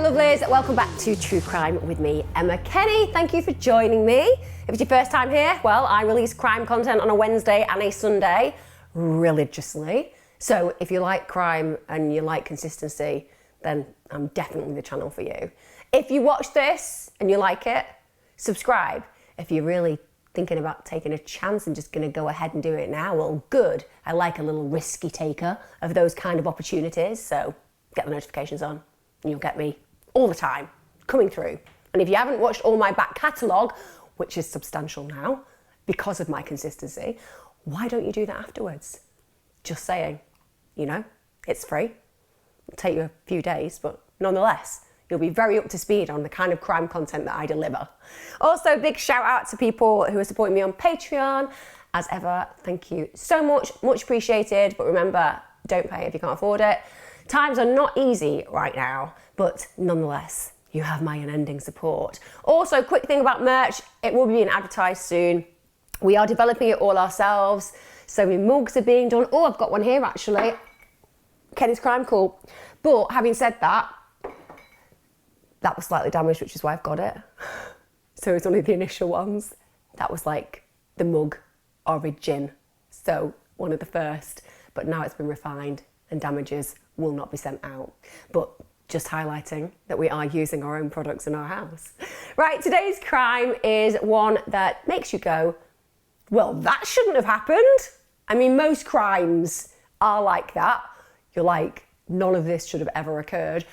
lovelies, welcome back to True Crime with me, Emma Kenny. Thank you for joining me. If it's your first time here, well, I release crime content on a Wednesday and a Sunday religiously. So if you like crime and you like consistency, then I'm definitely the channel for you. If you watch this and you like it, subscribe. If you're really thinking about taking a chance and just gonna go ahead and do it now, well, good. I like a little risky taker of those kind of opportunities, so get the notifications on and you'll get me all the time coming through. And if you haven't watched all my back catalogue, which is substantial now because of my consistency, why don't you do that afterwards? Just saying, you know, it's free. It'll take you a few days, but nonetheless, you'll be very up to speed on the kind of crime content that I deliver. Also, big shout out to people who are supporting me on Patreon. As ever, thank you so much, much appreciated. But remember, don't pay if you can't afford it. Times are not easy right now, but nonetheless, you have my unending support. Also, quick thing about merch, it will be being advertised soon. We are developing it all ourselves. So my mugs are being done. Oh, I've got one here actually. Kenny's Crime Call. But having said that, that was slightly damaged, which is why I've got it. So it's only the initial ones. That was like the mug origin. So one of the first, but now it's been refined and damages will not be sent out. But just highlighting that we are using our own products in our house. Right, today's crime is one that makes you go, well, that shouldn't have happened. I mean, most crimes are like that. You're like, none of this should have ever occurred.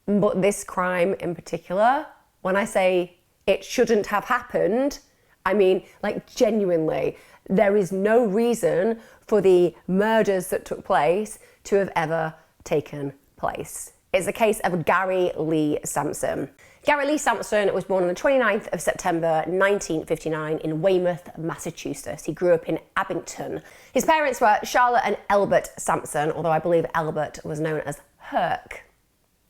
But this crime in particular, when I say it shouldn't have happened, I mean, like genuinely, there is no reason for the murders that took place to have ever taken place. It's the case of Gary Lee Sampson. Gary Lee Sampson was born on the 29th of September 1959 in Weymouth, Massachusetts. He grew up in Abington. His parents were Charlotte and Albert Sampson, although I believe Albert was known as Herc.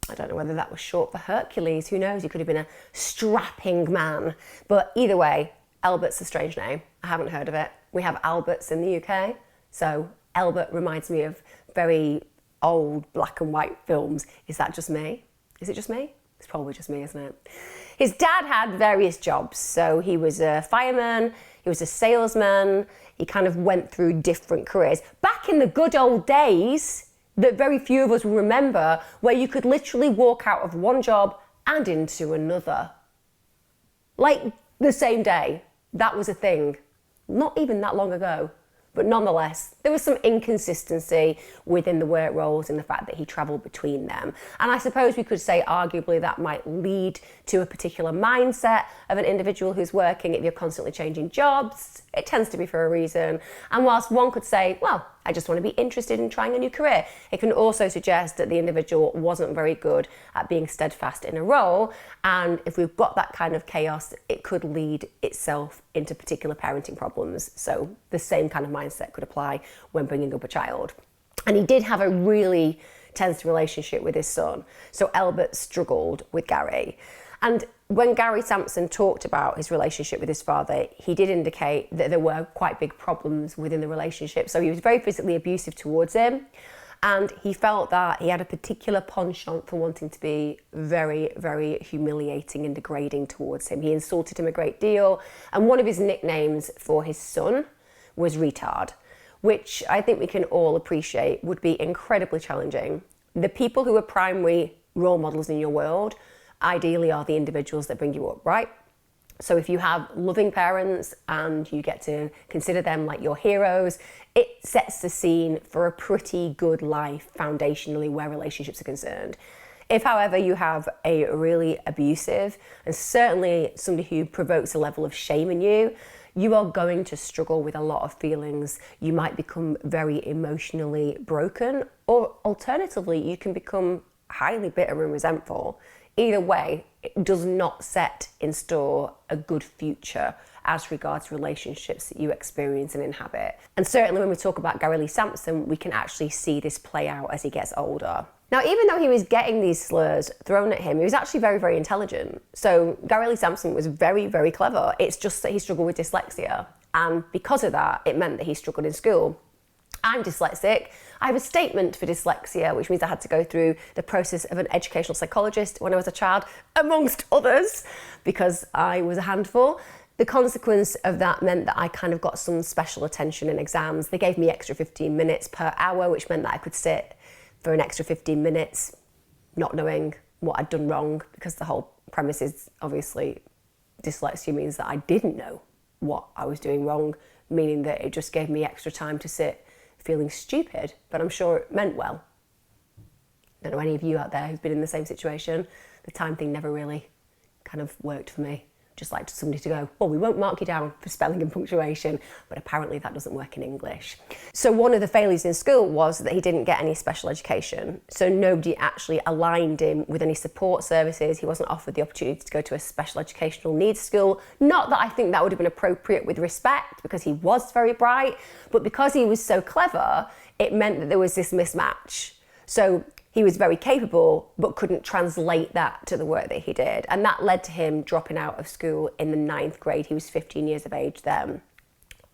I don't know whether that was short for Hercules, who knows, he could have been a strapping man. But either way, Albert's a strange name. I haven't heard of it. We have Alberts in the UK, so Albert reminds me of very old black and white films. Is that just me? Is it just me? It's probably just me, isn't it? His dad had various jobs. So he was a fireman, he was a salesman, he kind of went through different careers. Back in the good old days, that very few of us will remember, where you could literally walk out of one job and into another. Like the same day. That was a thing. Not even that long ago. But nonetheless, there was some inconsistency within the work roles in the fact that he travelled between them. And I suppose we could say arguably that might lead to a particular mindset of an individual who's working. If you're constantly changing jobs, it tends to be for a reason. And whilst one could say, well, I just want to be interested in trying a new career, it can also suggest that the individual wasn't very good at being steadfast in a role. And if we've got that kind of chaos, it could lead itself into particular parenting problems. So the same kind of mindset could apply when bringing up a child. And he did have a really tense relationship with his son. So Albert struggled with Gary. And when Gary Sampson talked about his relationship with his father, he did indicate that there were quite big problems within the relationship. So he was very physically abusive towards him. And he felt that he had a particular penchant for wanting to be very, very humiliating and degrading towards him. He insulted him a great deal. And one of his nicknames for his son was retard, which I think we can all appreciate would be incredibly challenging. The people who are primary role models in your world ideally are the individuals that bring you up, right? So if you have loving parents and you get to consider them like your heroes, it sets the scene for a pretty good life foundationally where relationships are concerned. If, however, you have a really abusive and certainly somebody who provokes a level of shame in you, you are going to struggle with a lot of feelings. You might become very emotionally broken, or alternatively, you can become highly bitter and resentful. Either way, it does not set in store a good future as regards relationships that you experience and inhabit. And certainly when we talk about Gary Lee Sampson, we can actually see this play out as he gets older. Now, even though he was getting these slurs thrown at him, he was actually very, very intelligent. So Gary Lee Sampson was very, very clever. It's just that he struggled with dyslexia. And because of that, it meant that he struggled in school. I'm dyslexic. I have a statement for dyslexia, which means I had to go through the process of an educational psychologist when I was a child, amongst others, because I was a handful. The consequence of that meant that I kind of got some special attention in exams. They gave me extra 15 minutes per hour, which meant that I could sit for an extra 15 minutes, not knowing what I'd done wrong, because the whole premise is obviously dyslexia means that I didn't know what I was doing wrong, meaning that it just gave me extra time to sit feeling stupid, but I'm sure it meant well. I don't know any of you out there who've been in the same situation. The time thing never really kind of worked for me. Just like somebody to go, well, we won't mark you down for spelling and punctuation, but apparently that doesn't work in English. So one of the failures in school was that he didn't get any special education. So nobody actually aligned him with any support services. He wasn't offered the opportunity to go to a special educational needs school. Not that I think that would have been appropriate with respect, because he was very bright, but because he was so clever, it meant that there was this mismatch. So he was very capable, but couldn't translate that to the work that he did. And that led to him dropping out of school in the 9th grade. He was 15 years of age then.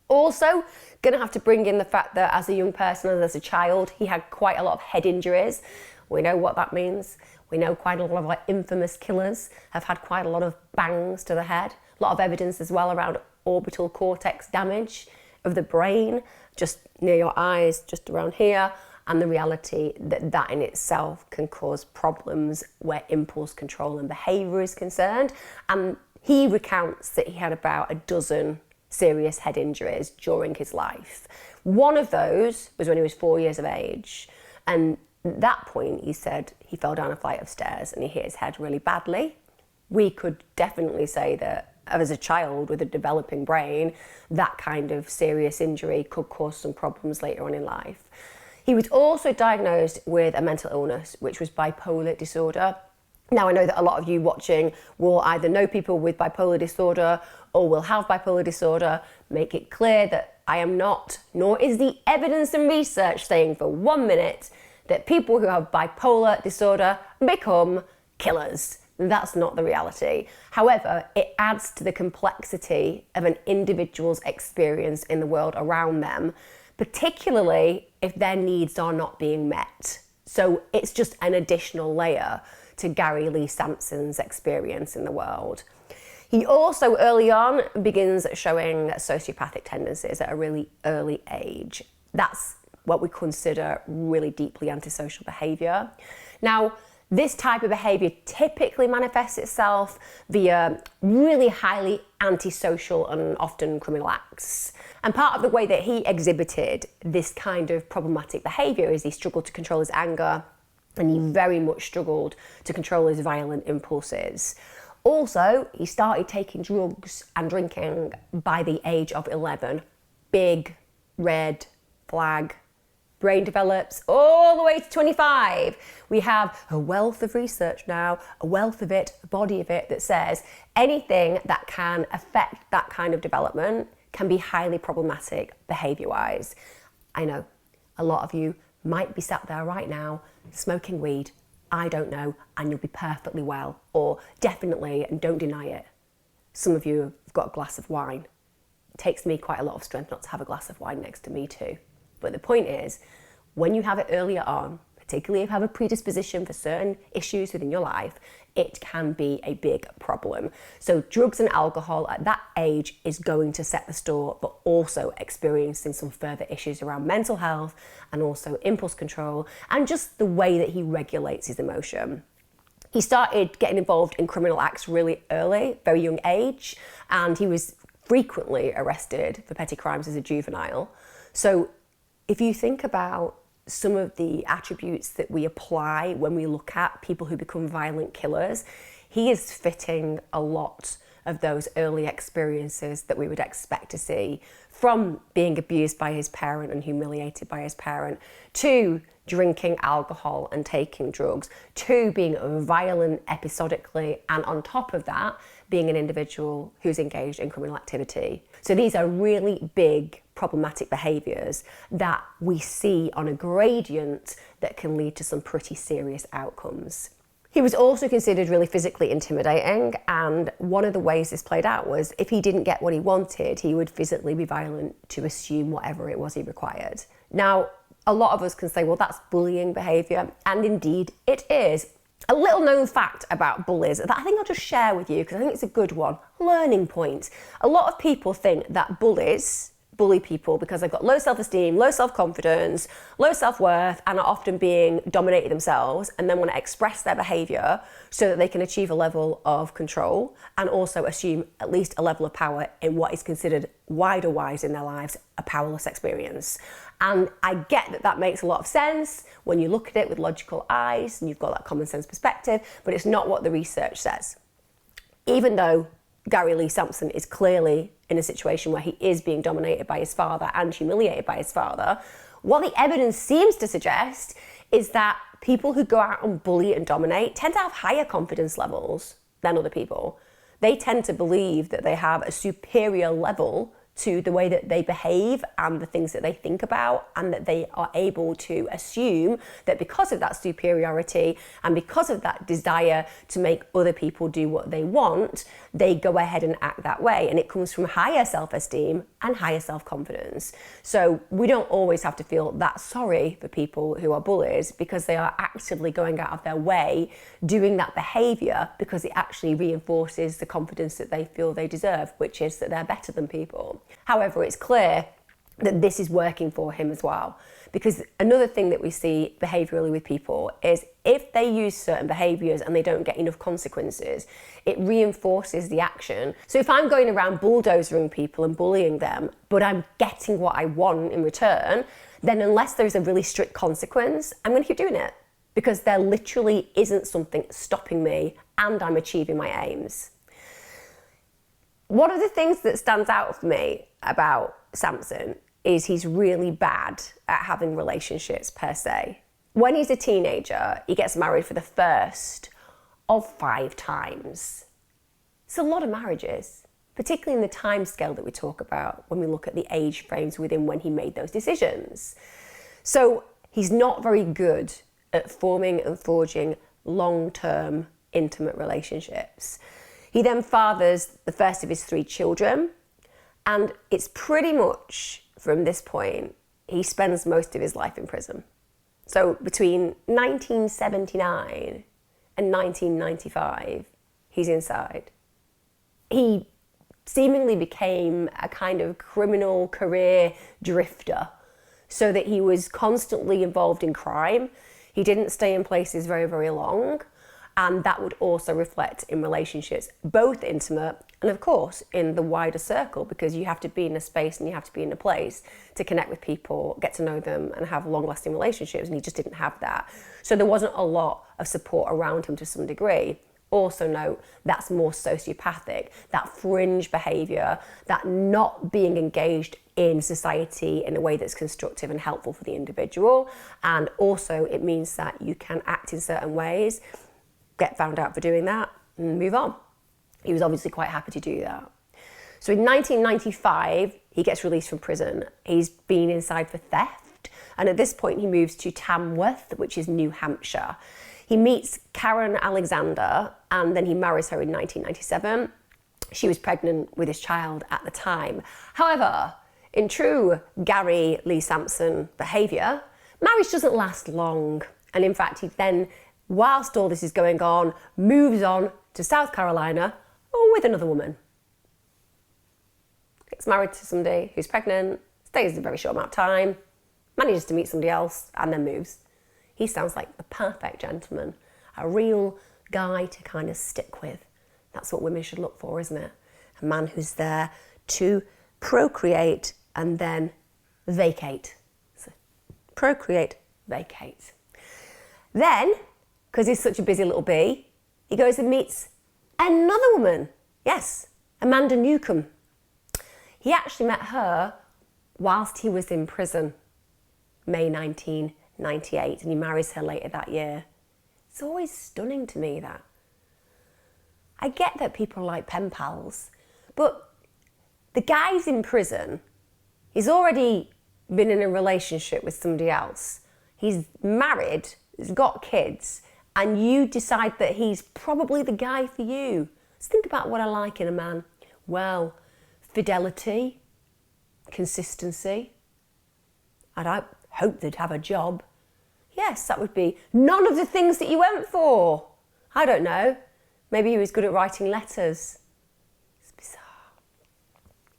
Also, gonna have to bring in the fact that as a young person and as a child, he had quite a lot of head injuries. We know what that means. We know quite a lot of infamous killers have had quite a lot of bangs to the head. A lot of evidence as well around orbital cortex damage of the brain, just near your eyes, just around here. And the reality that that in itself can cause problems where impulse control and behaviour is concerned. And he recounts that he had about a dozen serious head injuries during his life. One of those was when he was 4 years of age. And at that point, he said he fell down a flight of stairs and he hit his head really badly. We could definitely say that as a child with a developing brain, that kind of serious injury could cause some problems later on in life. He was also diagnosed with a mental illness, which was bipolar disorder. Now, I know that a lot of you watching will either know people with bipolar disorder or will have bipolar disorder. Make it clear that I am not, nor is the evidence and research saying for 1 minute that people who have bipolar disorder become killers. That's not the reality. However, it adds to the complexity of an individual's experience in the world around them, particularly if their needs are not being met. So it's just an additional layer to Gary Lee Sampson's experience in the world. He also early on begins showing sociopathic tendencies at a really early age. That's what we consider really deeply antisocial behaviour. Now, this type of behaviour typically manifests itself via really highly antisocial and often criminal acts. And part of the way that he exhibited this kind of problematic behaviour is he struggled to control his anger, and he very much struggled to control his violent impulses. Also, he started taking drugs and drinking by the age of 11. Big red flag. Brain develops all the way to 25. We have a wealth of research now, a wealth of it, a body of it that says anything that can affect that kind of development can be highly problematic behaviour-wise. I know a lot of you might be sat there right now smoking weed, I don't know, and you'll be perfectly well, or definitely, and don't deny it. Some of you have got a glass of wine. It takes me quite a lot of strength not to have a glass of wine next to me too. But the point is, when you have it earlier on, particularly if you have a predisposition for certain issues within your life, it can be a big problem. So drugs and alcohol at that age is going to set the store, but also experiencing some further issues around mental health and also impulse control and just the way that he regulates his emotion. He started getting involved in criminal acts really early, very young age, and he was frequently arrested for petty crimes as a juvenile. So if you think about some of the attributes that we apply when we look at people who become violent killers, he is fitting a lot of those early experiences that we would expect to see, from being abused by his parent and humiliated by his parent, to drinking alcohol and taking drugs, to being violent episodically, and on top of that, being an individual who's engaged in criminal activity. So these are really big problematic behaviours that we see on a gradient that can lead to some pretty serious outcomes. He was also considered really physically intimidating, and one of the ways this played out was if he didn't get what he wanted, he would physically be violent to assume whatever it was he required. Now, a lot of us can say, well, that's bullying behaviour, and indeed it is. A little known fact about bullies that I think I'll just share with you because I think it's a good one. Learning point. A lot of people think that bullies bully people because they've got low self-esteem, low self-confidence, low self-worth, and are often being dominated themselves, and then want to express their behaviour so that they can achieve a level of control and also assume at least a level of power in what is considered wider wise in their lives, a powerless experience. And I get that that makes a lot of sense when you look at it with logical eyes and you've got that common sense perspective, but it's not what the research says. Even though Gary Lee Sampson is clearly in a situation where he is being dominated by his father and humiliated by his father, what the evidence seems to suggest is that people who go out and bully and dominate tend to have higher confidence levels than other people. They tend to believe that they have a superior level to the way that they behave and the things that they think about, and that they are able to assume that because of that superiority and because of that desire to make other people do what they want, they go ahead and act that way. And it comes from higher self-esteem and higher self-confidence. So we don't always have to feel that sorry for people who are bullies because they are actively going out of their way doing that behavior because it actually reinforces the confidence that they feel they deserve, which is that they're better than people. However, it's clear that this is working for him as well. Because another thing that we see behaviourally with people is if they use certain behaviours and they don't get enough consequences, it reinforces the action. So if I'm going around bulldozering people and bullying them, but I'm getting what I want in return, then unless there's a really strict consequence, I'm going to keep doing it. Because there literally isn't something stopping me and I'm achieving my aims. One of the things that stands out for me about Sampson is he's really bad at having relationships per se. When he's a teenager, he gets married for the first of 5 times. It's a lot of marriages, particularly in the time scale that we talk about when we look at the age frames within when he made those decisions. So he's not very good at forming and forging long-term intimate relationships. He then fathers the first of his 3 children, and it's pretty much from this point he spends most of his life in prison. So between 1979 and 1995, he's inside. He seemingly became a kind of criminal career drifter, so that he was constantly involved in crime. He didn't stay in places very, very long. And that would also reflect in relationships, both intimate and of course in the wider circle, because you have to be in a space and you have to be in a place to connect with people, get to know them and have long-lasting relationships, and he just didn't have that. So there wasn't a lot of support around him to some degree. Also note, that's more sociopathic, that fringe behaviour, that not being engaged in society in a way that's constructive and helpful for the individual. And also it means that you can act in certain ways, get found out for doing that, and move on. He was obviously quite happy to do that. So in 1995, he gets released from prison. He's been inside for theft, and at this point he moves to Tamworth, which is New Hampshire. He meets Karen Alexander, and then he marries her in 1997. She was pregnant with his child at the time. However, in true Gary Lee Sampson behaviour, marriage doesn't last long. And in fact, he then, whilst all this is going on, moves on to South Carolina with another woman. Gets married to somebody who's pregnant, stays a very short amount of time, manages to meet somebody else, and then moves. He sounds like the perfect gentleman, a real guy to kind of stick with. That's what women should look for, isn't it? A man who's there to procreate and then vacate. So, procreate, vacate. Then, because he's such a busy little bee, he goes and meets another woman. Yes, Amanda Newcomb. He actually met her whilst he was in prison, May 1998, and he marries her later that year. It's always stunning to me that. I get that people like pen pals, but the guy's in prison. He's already been in a relationship with somebody else. He's married, he's got kids, and you decide that he's probably the guy for you. Let's think about what I like in a man. Well, fidelity, consistency. hope they'd have a job. Yes, that would be none of the things that you went for. I don't know. Maybe he was good at writing letters. It's bizarre.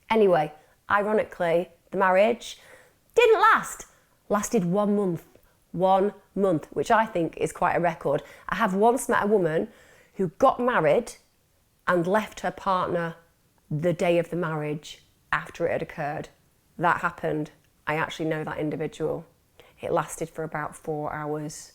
Anyway, ironically, the marriage didn't last. Lasted 1 month. 1 month, which I think is quite a record. I have once met a woman who got married and left her partner the day of the marriage after it had occurred. That happened. I actually know that individual. It lasted for about 4 hours,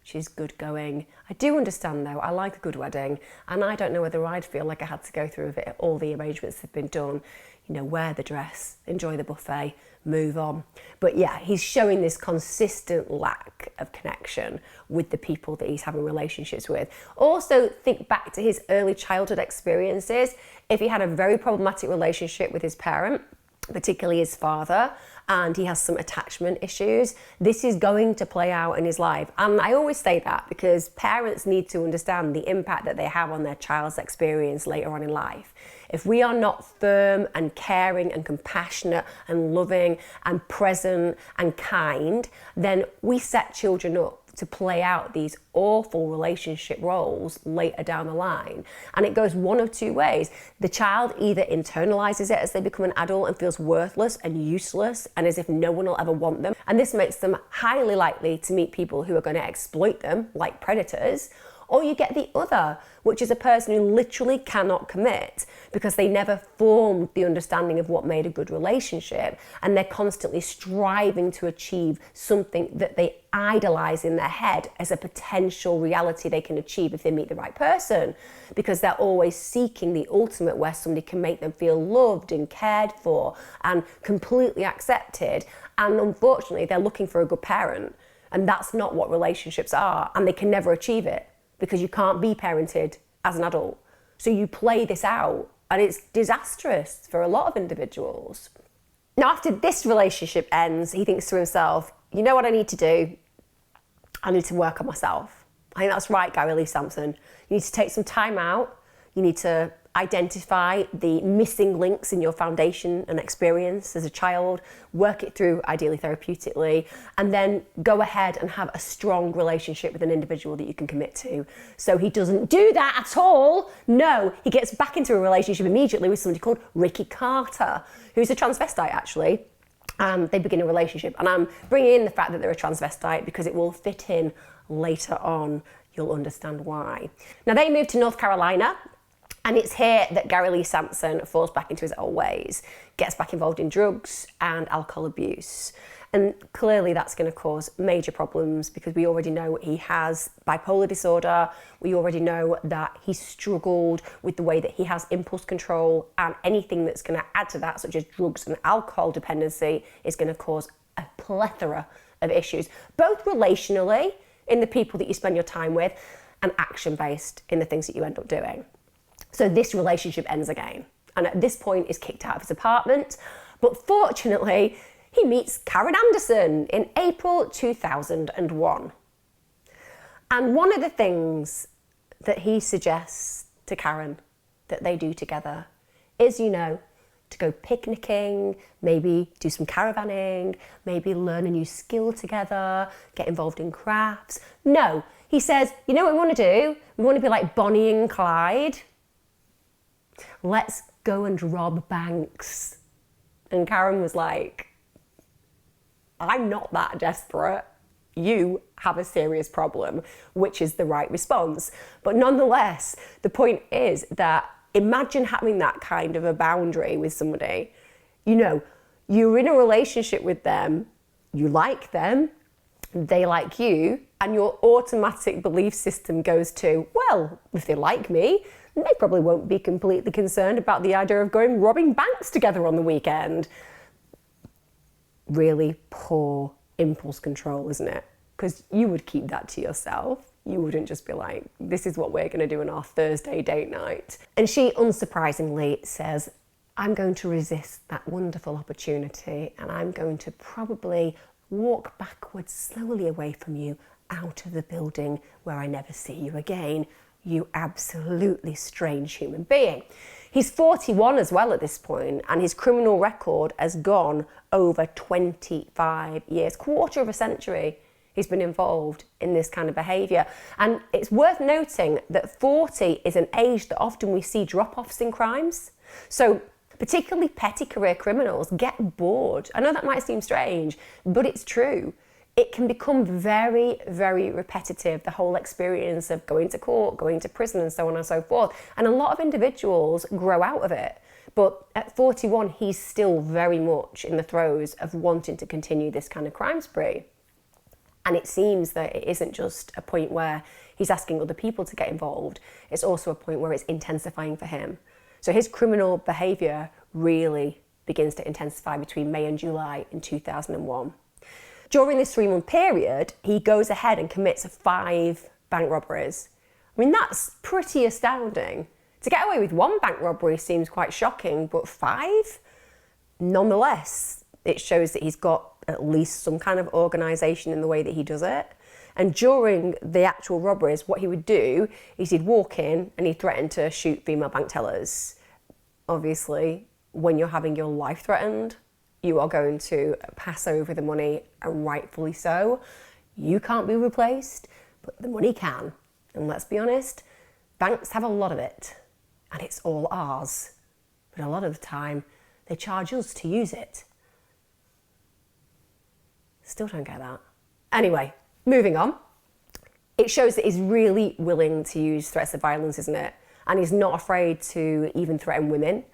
which is good going. I do understand though, I like a good wedding, and I don't know whether I'd feel like I had to go through with it, all the arrangements that have been done. You know, wear the dress, enjoy the buffet, move on. But yeah, he's showing this consistent lack of connection with the people that he's having relationships with. Also, think back to his early childhood experiences. If he had a very problematic relationship with his parent, particularly his father, and he has some attachment issues, this is going to play out in his life. And I always say that because parents need to understand the impact that they have on their child's experience later on in life. If we are not firm and caring and compassionate and loving and present and kind, then we set children up to play out these awful relationship roles later down the line. And it goes one of two ways. The child either internalizes it as they become an adult and feels worthless and useless and as if no one will ever want them. And this makes them highly likely to meet people who are going to exploit them, like predators. Or you get the other, which is a person who literally cannot commit because they never formed the understanding of what made a good relationship, and they're constantly striving to achieve something that they idolize in their head as a potential reality they can achieve if they meet the right person, because they're always seeking the ultimate where somebody can make them feel loved and cared for and completely accepted. And unfortunately, they're looking for a good parent, and that's not what relationships are, and they can never achieve it, because you can't be parented as an adult. So you play this out, and it's disastrous for a lot of individuals. Now, after this relationship ends, he thinks to himself, you know what I need to do? I need to work on myself. I think that's right, Lee Sampson. You need to take some time out. You need to identify the missing links in your foundation and experience as a child, work it through, ideally therapeutically, and then go ahead and have a strong relationship with an individual that you can commit to. So he doesn't do that at all. No, he gets back into a relationship immediately with somebody called Ricky Carter, who's a transvestite actually. They begin a relationship, and I'm bringing in the fact that they're a transvestite because it will fit in later on. You'll understand why. Now, they moved to North Carolina. And it's here that Lee Sampson falls back into his old ways, gets back involved in drugs and alcohol abuse. And clearly that's going to cause major problems because we already know he has bipolar disorder. We already know that he struggled with the way that he has impulse control, and anything that's going to add to that, such as drugs and alcohol dependency, is going to cause a plethora of issues, both relationally in the people that you spend your time with and action-based in the things that you end up doing. So this relationship ends again, and at this point is kicked out of his apartment. But fortunately, he meets Karen Anderson in April 2001. And one of the things that he suggests to Karen that they do together is, to go picnicking, maybe do some caravanning, maybe learn a new skill together, get involved in crafts. No, he says, you know what we want to do? We want to be like Bonnie and Clyde. Let's go and rob banks. And Karen was like, I'm not that desperate. You have a serious problem, which is the right response. But nonetheless, the point is that imagine having that kind of a boundary with somebody. You're in a relationship with them, you like them, they like you, and your automatic belief system goes to, well, if they like me, they probably won't be completely concerned about the idea of going robbing banks together on the weekend. Really poor impulse control, isn't it? Because you would keep that to yourself. You wouldn't just be like, this is what we're going to do on our Thursday date night. And she, unsurprisingly, says, I'm going to resist that wonderful opportunity, and I'm going to probably walk backwards slowly away from you out of the building where I never see you again. You absolutely strange human being. He's 41 as well at this point, and his criminal record has gone over 25 years, quarter of a century. He's been involved in this kind of behaviour. And it's worth noting that 40 is an age that often we see drop-offs in crimes. So particularly petty career criminals get bored. I know that might seem strange, but it's true. It can become very, very repetitive, the whole experience of going to court, going to prison, and so on and so forth. And a lot of individuals grow out of it. But at 41, he's still very much in the throes of wanting to continue this kind of crime spree. And it seems that it isn't just a point where he's asking other people to get involved. It's also a point where it's intensifying for him. So his criminal behaviour really begins to intensify between May and July in 2001. During this 3-month period, he goes ahead and commits 5 bank robberies. I mean, that's pretty astounding. To get away with 1 bank robbery seems quite shocking, but 5? Nonetheless, it shows that he's got at least some kind of organisation in the way that he does it. And during the actual robberies, what he would do is he'd walk in and he'd threaten to shoot female bank tellers. Obviously, when you're having your life threatened, you are going to pass over the money, and rightfully so. You can't be replaced, but the money can. And let's be honest, banks have a lot of it, and it's all ours. But a lot of the time, they charge us to use it. Still don't get that. Anyway, moving on. It shows that he's really willing to use threats of violence, isn't it? And he's not afraid to even threaten women.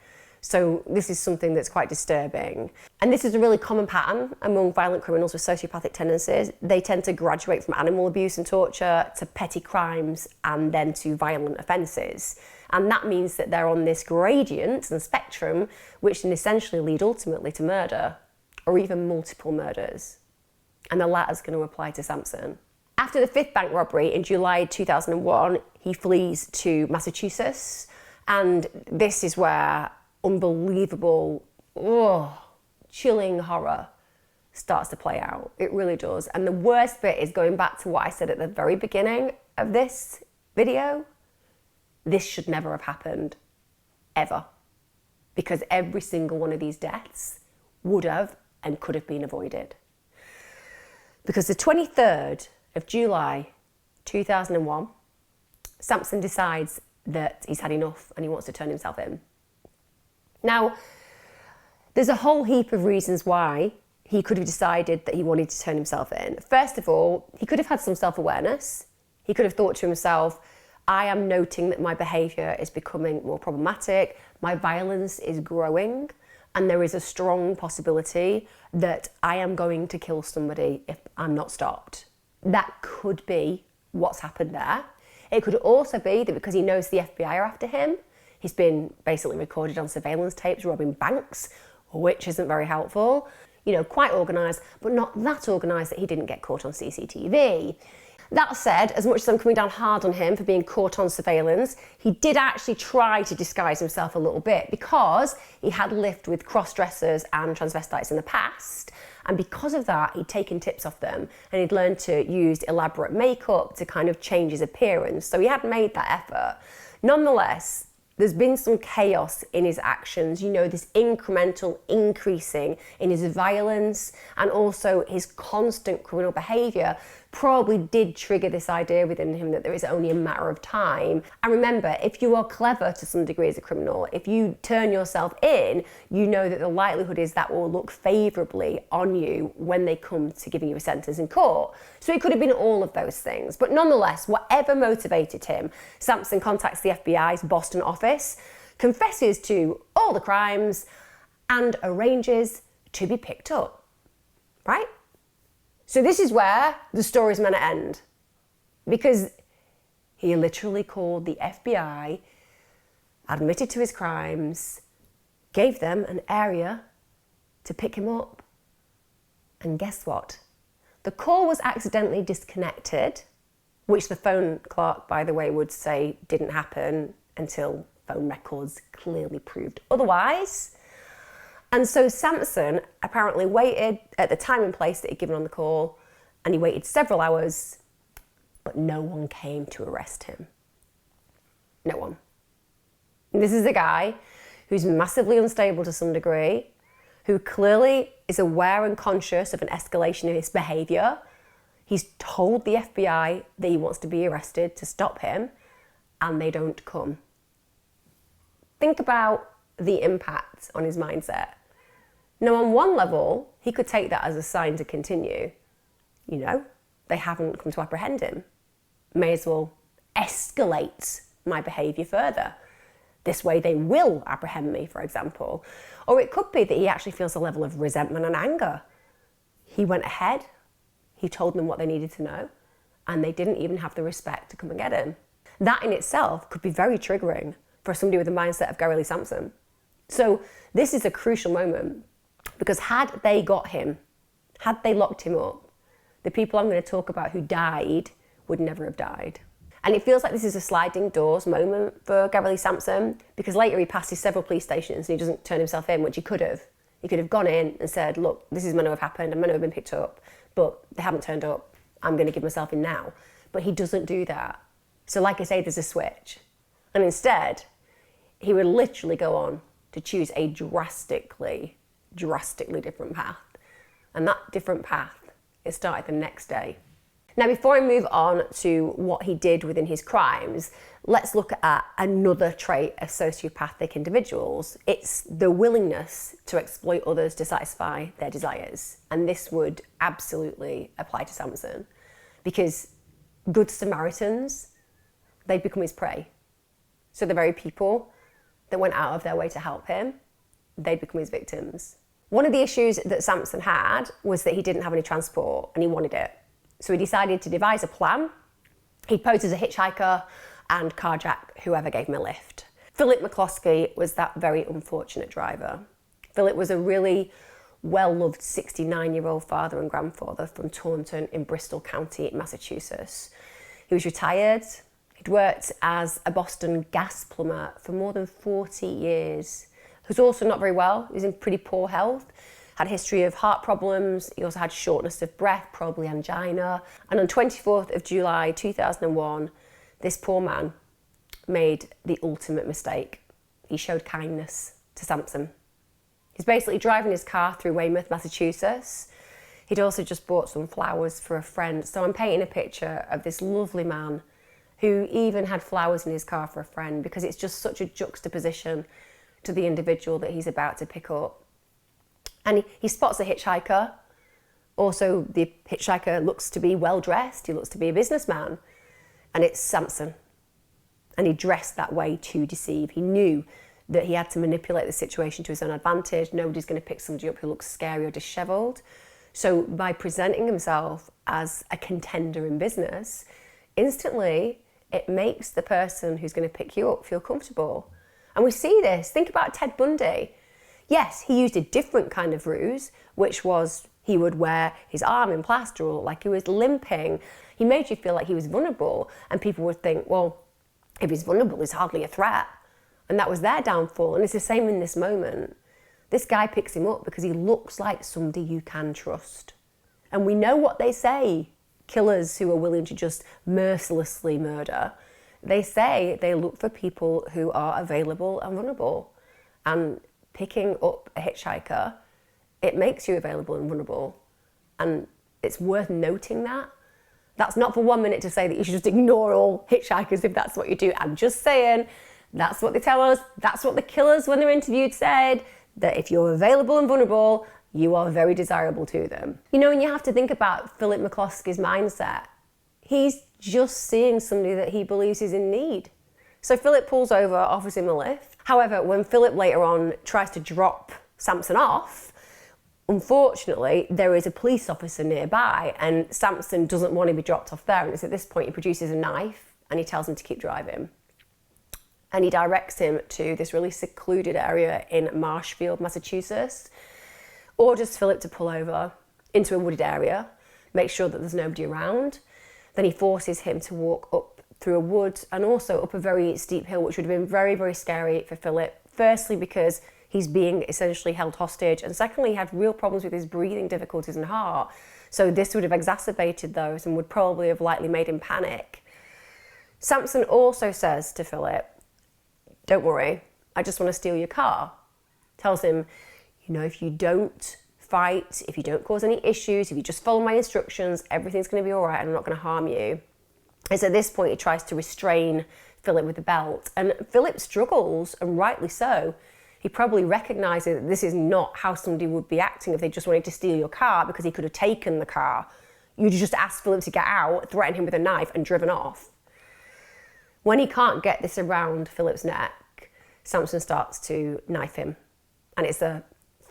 So this is something that's quite disturbing. And this is a really common pattern among violent criminals with sociopathic tendencies. They tend to graduate from animal abuse and torture to petty crimes and then to violent offences. And that means that they're on this gradient and spectrum, which can essentially lead ultimately to murder, or even multiple murders. And the latter is going to apply to Sampson. After the 5th bank robbery in July 2001, he flees to Massachusetts. And this is where unbelievable, chilling horror starts to play out. It really does. And the worst bit is going back to what I said at the very beginning of this video. This should never have happened, ever. Because every single one of these deaths would have and could have been avoided. Because the 23rd of July 2001, Sampson decides that he's had enough and he wants to turn himself in. Now, there's a whole heap of reasons why he could have decided that he wanted to turn himself in. First of all, he could have had some self-awareness. He could have thought to himself, I am noting that my behaviour is becoming more problematic, my violence is growing, and there is a strong possibility that I am going to kill somebody if I'm not stopped. That could be what's happened there. It could also be that because he knows the FBI are after him, he's been basically recorded on surveillance tapes robbing banks, which isn't very helpful. You know, quite organised, but not that organised that he didn't get caught on CCTV. That said, as much as I'm coming down hard on him for being caught on surveillance, he did actually try to disguise himself a little bit because he had lived with cross-dressers and transvestites in the past. And because of that, he'd taken tips off them and he'd learned to use elaborate makeup to kind of change his appearance. So he had made that effort. Nonetheless, there's been some chaos in his actions, you know, this incremental increasing in his violence and also his constant criminal behaviour probably did trigger this idea within him that there is only a matter of time. And remember, if you are clever to some degree as a criminal, if you turn yourself in, you know that the likelihood is that will look favourably on you when they come to giving you a sentence in court. So it could have been all of those things. But nonetheless, whatever motivated him, Sampson contacts the FBI's Boston office, confesses to all the crimes, and arranges to be picked up. Right? So this is where the story's meant to end, because he literally called the FBI, admitted to his crimes, gave them an area to pick him up. And guess what? The call was accidentally disconnected, which the phone clerk, by the way, would say didn't happen until phone records clearly proved otherwise. And so Sampson apparently waited at the time and place that he'd given on the call, and he waited several hours, but no one came to arrest him. No one. This is a guy who's massively unstable to some degree, who clearly is aware and conscious of an escalation in his behaviour. He's told the FBI that he wants to be arrested to stop him, and they don't come. Think about the impact on his mindset. Now, on one level, he could take that as a sign to continue. You know, they haven't come to apprehend him. May as well escalate my behaviour further. This way they will apprehend me, for example. Or it could be that he actually feels a level of resentment and anger. He went ahead, he told them what they needed to know, and they didn't even have the respect to come and get him. That in itself could be very triggering for somebody with the mindset of Gary Lee Sampson. So this is a crucial moment, because had they got him, had they locked him up, the people I'm going to talk about who died would never have died. And it feels like this is a sliding doors moment for Gary Lee Sampson, because later he passes several police stations and he doesn't turn himself in, which he could have. He could have gone in and said, look, this is meant to have happened, I'm meant to have been picked up, but they haven't turned up, I'm going to give myself in now. But he doesn't do that. So like I say, there's a switch. And instead, he would literally go on to choose a drastically different path. And that different path, it started the next day. Now, before I move on to what he did within his crimes, let's look at another trait of sociopathic individuals. It's the willingness to exploit others to satisfy their desires. And this would absolutely apply to Sampson, because good Samaritans, they become his prey. So the very people that went out of their way to help him, they become his victims. One of the issues that Sampson had was that he didn't have any transport and he wanted it. So he decided to devise a plan. He'd pose as a hitchhiker and carjack whoever gave him a lift. Philip McCloskey was that very unfortunate driver. Philip was a really well-loved 69-year-old father and grandfather from Taunton in Bristol County, Massachusetts. He was retired. He'd worked as a Boston gas plumber for more than 40 years. He was also not very well. He was in pretty poor health. Had a history of heart problems. He also had shortness of breath, probably angina. And on 24th of July 2001, this poor man made the ultimate mistake. He showed kindness to Sampson. He's basically driving his car through Weymouth, Massachusetts. He'd also just bought some flowers for a friend. So I'm painting a picture of this lovely man who even had flowers in his car for a friend, because it's just such a juxtaposition to the individual that he's about to pick up. And he spots a hitchhiker. Also, the hitchhiker looks to be well-dressed. He looks to be a businessman. And it's Sampson. And he dressed that way to deceive. He knew that he had to manipulate the situation to his own advantage. Nobody's going to pick somebody up who looks scary or dishevelled. So by presenting himself as a contender in business, instantly it makes the person who's going to pick you up feel comfortable. And we see this. Think about Ted Bundy. Yes, he used a different kind of ruse, which was he would wear his arm in plaster or look like he was limping. He made you feel like he was vulnerable, and people would think, well, if he's vulnerable, he's hardly a threat. And that was their downfall. And it's the same in this moment. This guy picks him up because he looks like somebody you can trust. And we know what they say, killers who are willing to just mercilessly murder. They say they look for people who are available and vulnerable. And picking up a hitchhiker, it makes you available and vulnerable. And it's worth noting that. That's not for 1 minute to say that you should just ignore all hitchhikers if that's what you do. I'm just saying, that's what they tell us. That's what the killers, when they're interviewed, said, that if you're available and vulnerable, you are very desirable to them. You know, and you have to think about Philip McCloskey's mindset. He's just seeing somebody that he believes is in need. So Philip pulls over, offers him a lift. However, when Philip later on tries to drop Sampson off, unfortunately, there is a police officer nearby, and Sampson doesn't want to be dropped off there. And it's at this point he produces a knife and he tells him to keep driving. And he directs him to this really secluded area in Marshfield, Massachusetts. Orders Philip to pull over into a wooded area, make sure that there's nobody around. Then he forces him to walk up through a wood and also up a very steep hill, which would have been very, very scary for Philip. Firstly, because he's being essentially held hostage, and secondly, he had real problems with his breathing difficulties and heart. So this would have exacerbated those and would probably have likely made him panic. Sampson also says to Philip, don't worry, I just want to steal your car. Tells him, you know, if you don't fight, if you don't cause any issues, if you just follow my instructions, everything's going to be all right and I'm not going to harm you. It's at this point he tries to restrain Philip with the belt, and Philip struggles, and rightly so. He probably recognises that this is not how somebody would be acting if they just wanted to steal your car, because he could have taken the car. You'd just asked Philip to get out, threatened him with a knife and driven off. When he can't get this around Philip's neck, Sampson starts to knife him, and it's a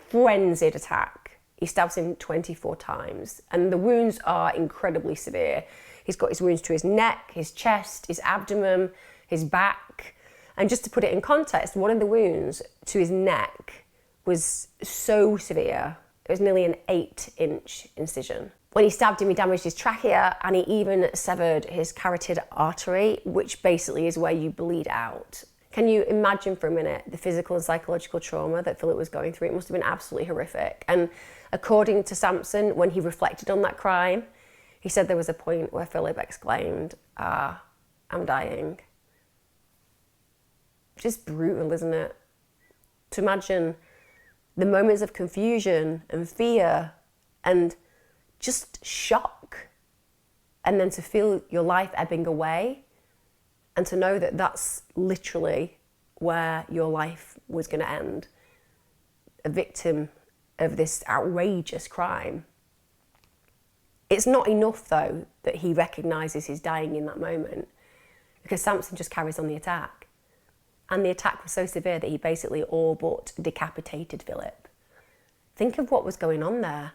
frenzied attack. He stabs him 24 times, and the wounds are incredibly severe. He's got his wounds to his neck, his chest, his abdomen, his back. And just to put it in context, one of the wounds to his neck was so severe, it was nearly an 8-inch incision. When he stabbed him, he damaged his trachea, and he even severed his carotid artery, which basically is where you bleed out. Can you imagine for a minute the physical and psychological trauma that Philip was going through? It must have been absolutely horrific. And according to Sampson, when he reflected on that crime, he said there was a point where Philip exclaimed, I'm dying. Just brutal, isn't it? To imagine the moments of confusion and fear and just shock, and then to feel your life ebbing away, and to know that that's literally where your life was going to end. A victim of this outrageous crime. It's not enough, though, that he recognises he's dying in that moment, because Sampson just carries on the attack. And the attack was so severe that he basically all but decapitated Philip. Think of what was going on there.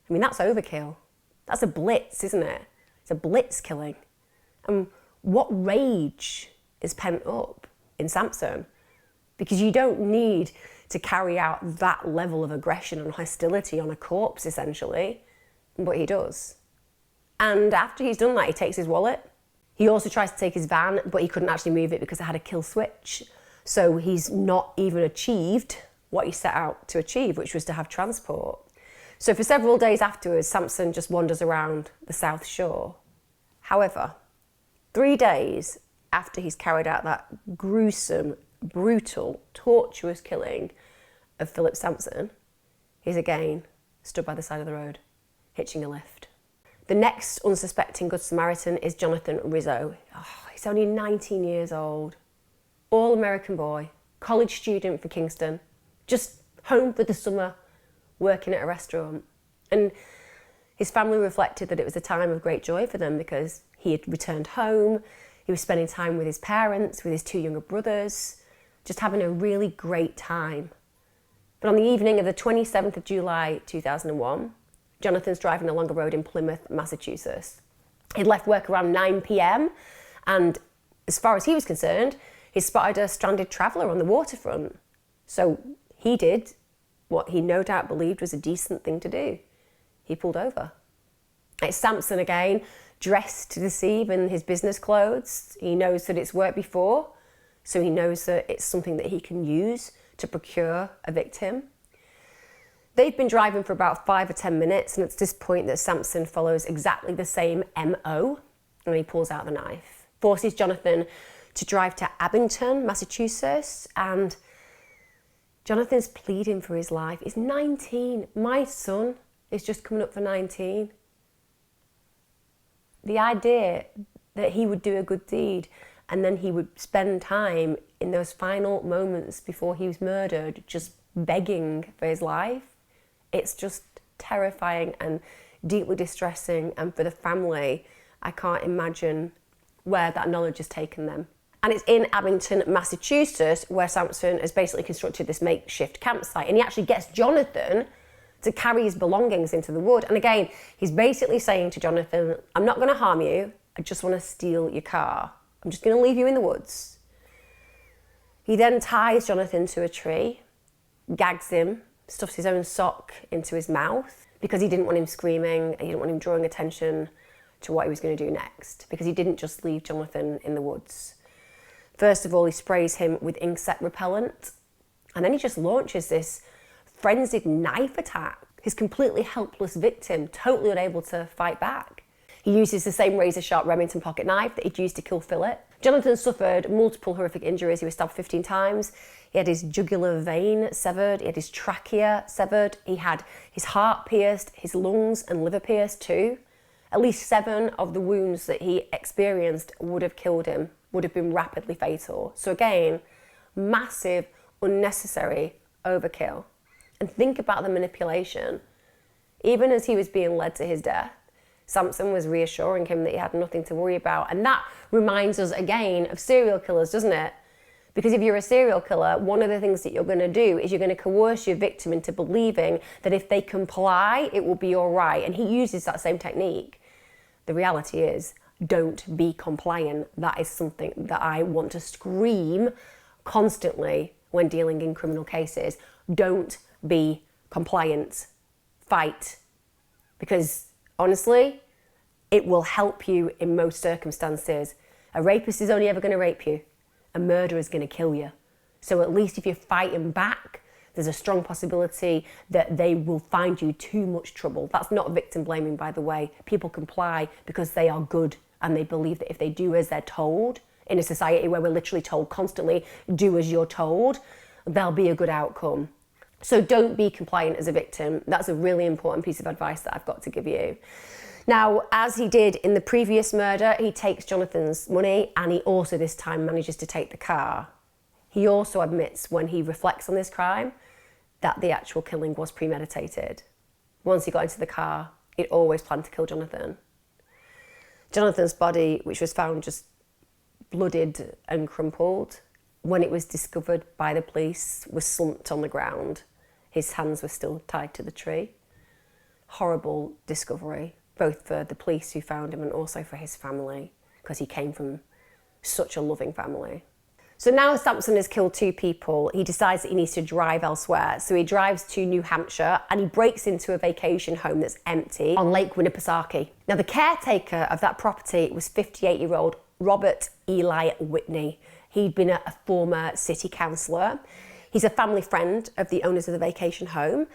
I mean, that's overkill. That's a blitz, isn't it? It's a blitz killing. And what rage is pent up in Sampson? Because you don't need to carry out that level of aggression and hostility on a corpse, essentially. But he does. And after he's done that, he takes his wallet. He also tries to take his van, but he couldn't actually move it because it had a kill switch. So he's not even achieved what he set out to achieve, which was to have transport. So for several days afterwards, Sampson just wanders around the South Shore. However, 3 days after he's carried out that gruesome, brutal, torturous killing of Philip Sampson, he's again stood by the side of the road, hitching a lift. The next unsuspecting Good Samaritan is Jonathan Rizzo. He's only 19 years old, all-American boy, college student from Kingston, just home for the summer, working at a restaurant. And his family reflected that it was a time of great joy for them because he had returned home, he was spending time with his parents, with his 2 younger brothers, just having a really great time. But on the evening of the 27th of July 2001, Jonathan's driving along a road in Plymouth, Massachusetts. He'd left work around 9 p.m. and as far as he was concerned, he spotted a stranded traveller on the waterfront. So he did what he no doubt believed was a decent thing to do. He pulled over. It's Sampson again, dressed to deceive in his business clothes. He knows that it's worked before, so he knows that it's something that he can use to procure a victim. They've been driving for about 5 or 10 minutes, and it's this point that Sampson follows exactly the same MO, and he pulls out the knife, forces Jonathan to drive to Abington, Massachusetts, and Jonathan's pleading for his life. He's 19. My son is just coming up for 19. The idea that he would do a good deed and then he would spend time in those final moments before he was murdered just begging for his life, it's just terrifying and deeply distressing. And for the family, I can't imagine where that knowledge has taken them. And it's in Abington, Massachusetts, where Sampson has basically constructed this makeshift campsite. And he actually gets Jonathan to carry his belongings into the wood. And again, he's basically saying to Jonathan, I'm not going to harm you. I just want to steal your car. I'm just going to leave you in the woods. He then ties Jonathan to a tree, gags him, stuffs his own sock into his mouth because he didn't want him screaming. He didn't want him drawing attention to what he was going to do next, because he didn't just leave Jonathan in the woods. First of all, he sprays him with insect repellent, and then he just launches this frenzied knife attack. His completely helpless victim, totally unable to fight back. He uses the same razor-sharp Remington pocket knife that he'd used to kill Philip, Jonathan suffered multiple horrific injuries. He was stabbed 15 times. He had his jugular vein severed. He had his trachea severed. He had his heart pierced, his lungs and liver pierced too. At least 7 of the wounds that he experienced would have killed him, would have been rapidly fatal. So again, massive, unnecessary overkill. And think about the manipulation. Even as he was being led to his death, Sampson was reassuring him that he had nothing to worry about. And that reminds us again of serial killers, doesn't it? Because if you're a serial killer, one of the things that you're going to do is you're going to coerce your victim into believing that if they comply, it will be all right. And he uses that same technique. The reality is, don't be compliant. That is something that I want to scream constantly when dealing in criminal cases. Don't be compliant. Fight. Because honestly, it will help you in most circumstances. A rapist is only ever going to rape you. A murderer is going to kill you. So at least if you're fighting back, there's a strong possibility that they will find you too much trouble. That's not victim blaming, by the way. People comply because they are good and they believe that if they do as they're told, in a society where we're literally told constantly, do as you're told, there'll be a good outcome. So don't be compliant as a victim. That's a really important piece of advice that I've got to give you. Now, as he did in the previous murder, he takes Jonathan's money and he also this time manages to take the car. He also admits when he reflects on this crime that the actual killing was premeditated. Once he got into the car, he'd always planned to kill Jonathan. Jonathan's body, which was found just bloodied and crumpled, when it was discovered by the police, was slumped on the ground. His hands were still tied to the tree. Horrible discovery, both for the police who found him and also for his family, because he came from such a loving family. So now Sampson has killed 2 people. He decides that he needs to drive elsewhere. So he drives to New Hampshire and he breaks into a vacation home that's empty on Lake Winnipesaukee. Now the caretaker of that property was 58-year-old Robert Eli Whitney. He'd been a former city councillor. He's a family friend of the owners of the vacation home.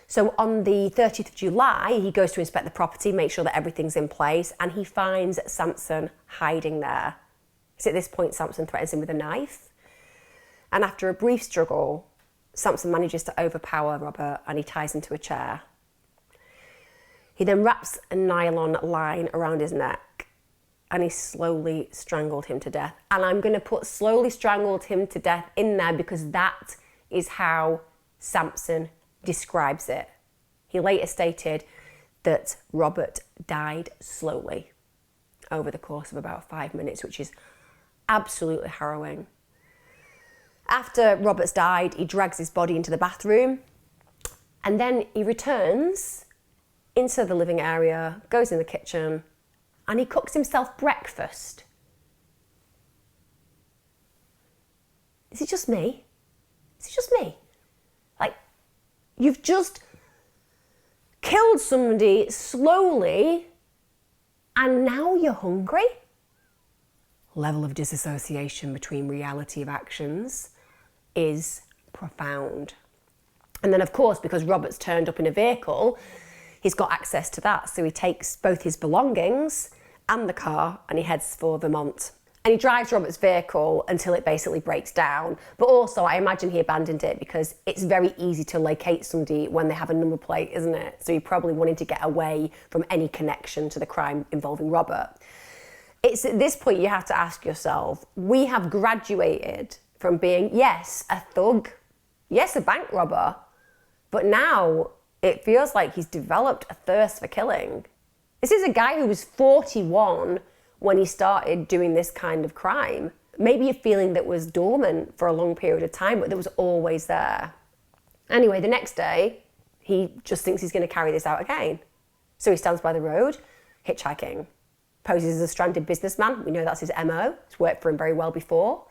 So on the 30th of July, he goes to inspect the property, make sure that everything's in place, and he finds Sampson hiding there. So at this point, Sampson threatens him with a knife. And after a brief struggle, Sampson manages to overpower Robert and he ties him to a chair. He then wraps a nylon line around his neck and he slowly strangled him to death. And I'm going to put slowly strangled him to death in there because that is how Sampson describes it. He later stated that Robert died slowly over the course of about 5 minutes, which is absolutely harrowing. After Robert's died, he drags his body into the bathroom and then he returns into the living area, goes in the kitchen, and he cooks himself breakfast. Is it just me? Is it just me? Like, you've just killed somebody slowly and now you're hungry? Level of disassociation between reality of actions is profound. And then of course, because Robert's turned up in a vehicle, he's got access to that. So he takes both his belongings and the car and he heads for Vermont. And he drives Robert's vehicle until it basically breaks down. But also I imagine he abandoned it because it's very easy to locate somebody when they have a number plate, isn't it? So he probably wanted to get away from any connection to the crime involving Robert. It's at this point you have to ask yourself, we have graduated from being, yes, a thug, yes, a bank robber, but now it feels like he's developed a thirst for killing. This is a guy who was 41 when he started doing this kind of crime. Maybe a feeling that was dormant for a long period of time, but that was always there. Anyway, the next day, he just thinks he's going to carry this out again. So he stands by the road, hitchhiking. Poses as a stranded businessman. We know that's his MO. It's worked for him very well before.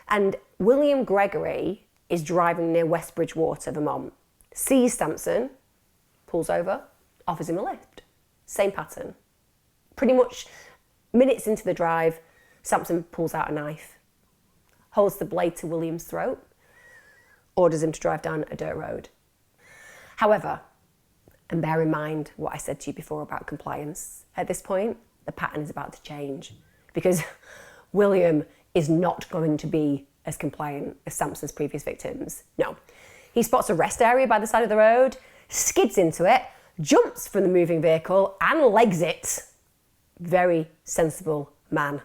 And William Gregory is driving near West Bridgewater, Vermont. Sees Sampson, pulls over, offers him a lift. Same pattern. Pretty much minutes into the drive, Sampson pulls out a knife, holds the blade to William's throat, orders him to drive down a dirt road. However, and bear in mind what I said to you before about compliance, at this point, the pattern is about to change because William is not going to be as compliant as Sampson's previous victims. No. He spots a rest area by the side of the road, skids into it, jumps from the moving vehicle and legs it. Very sensible man.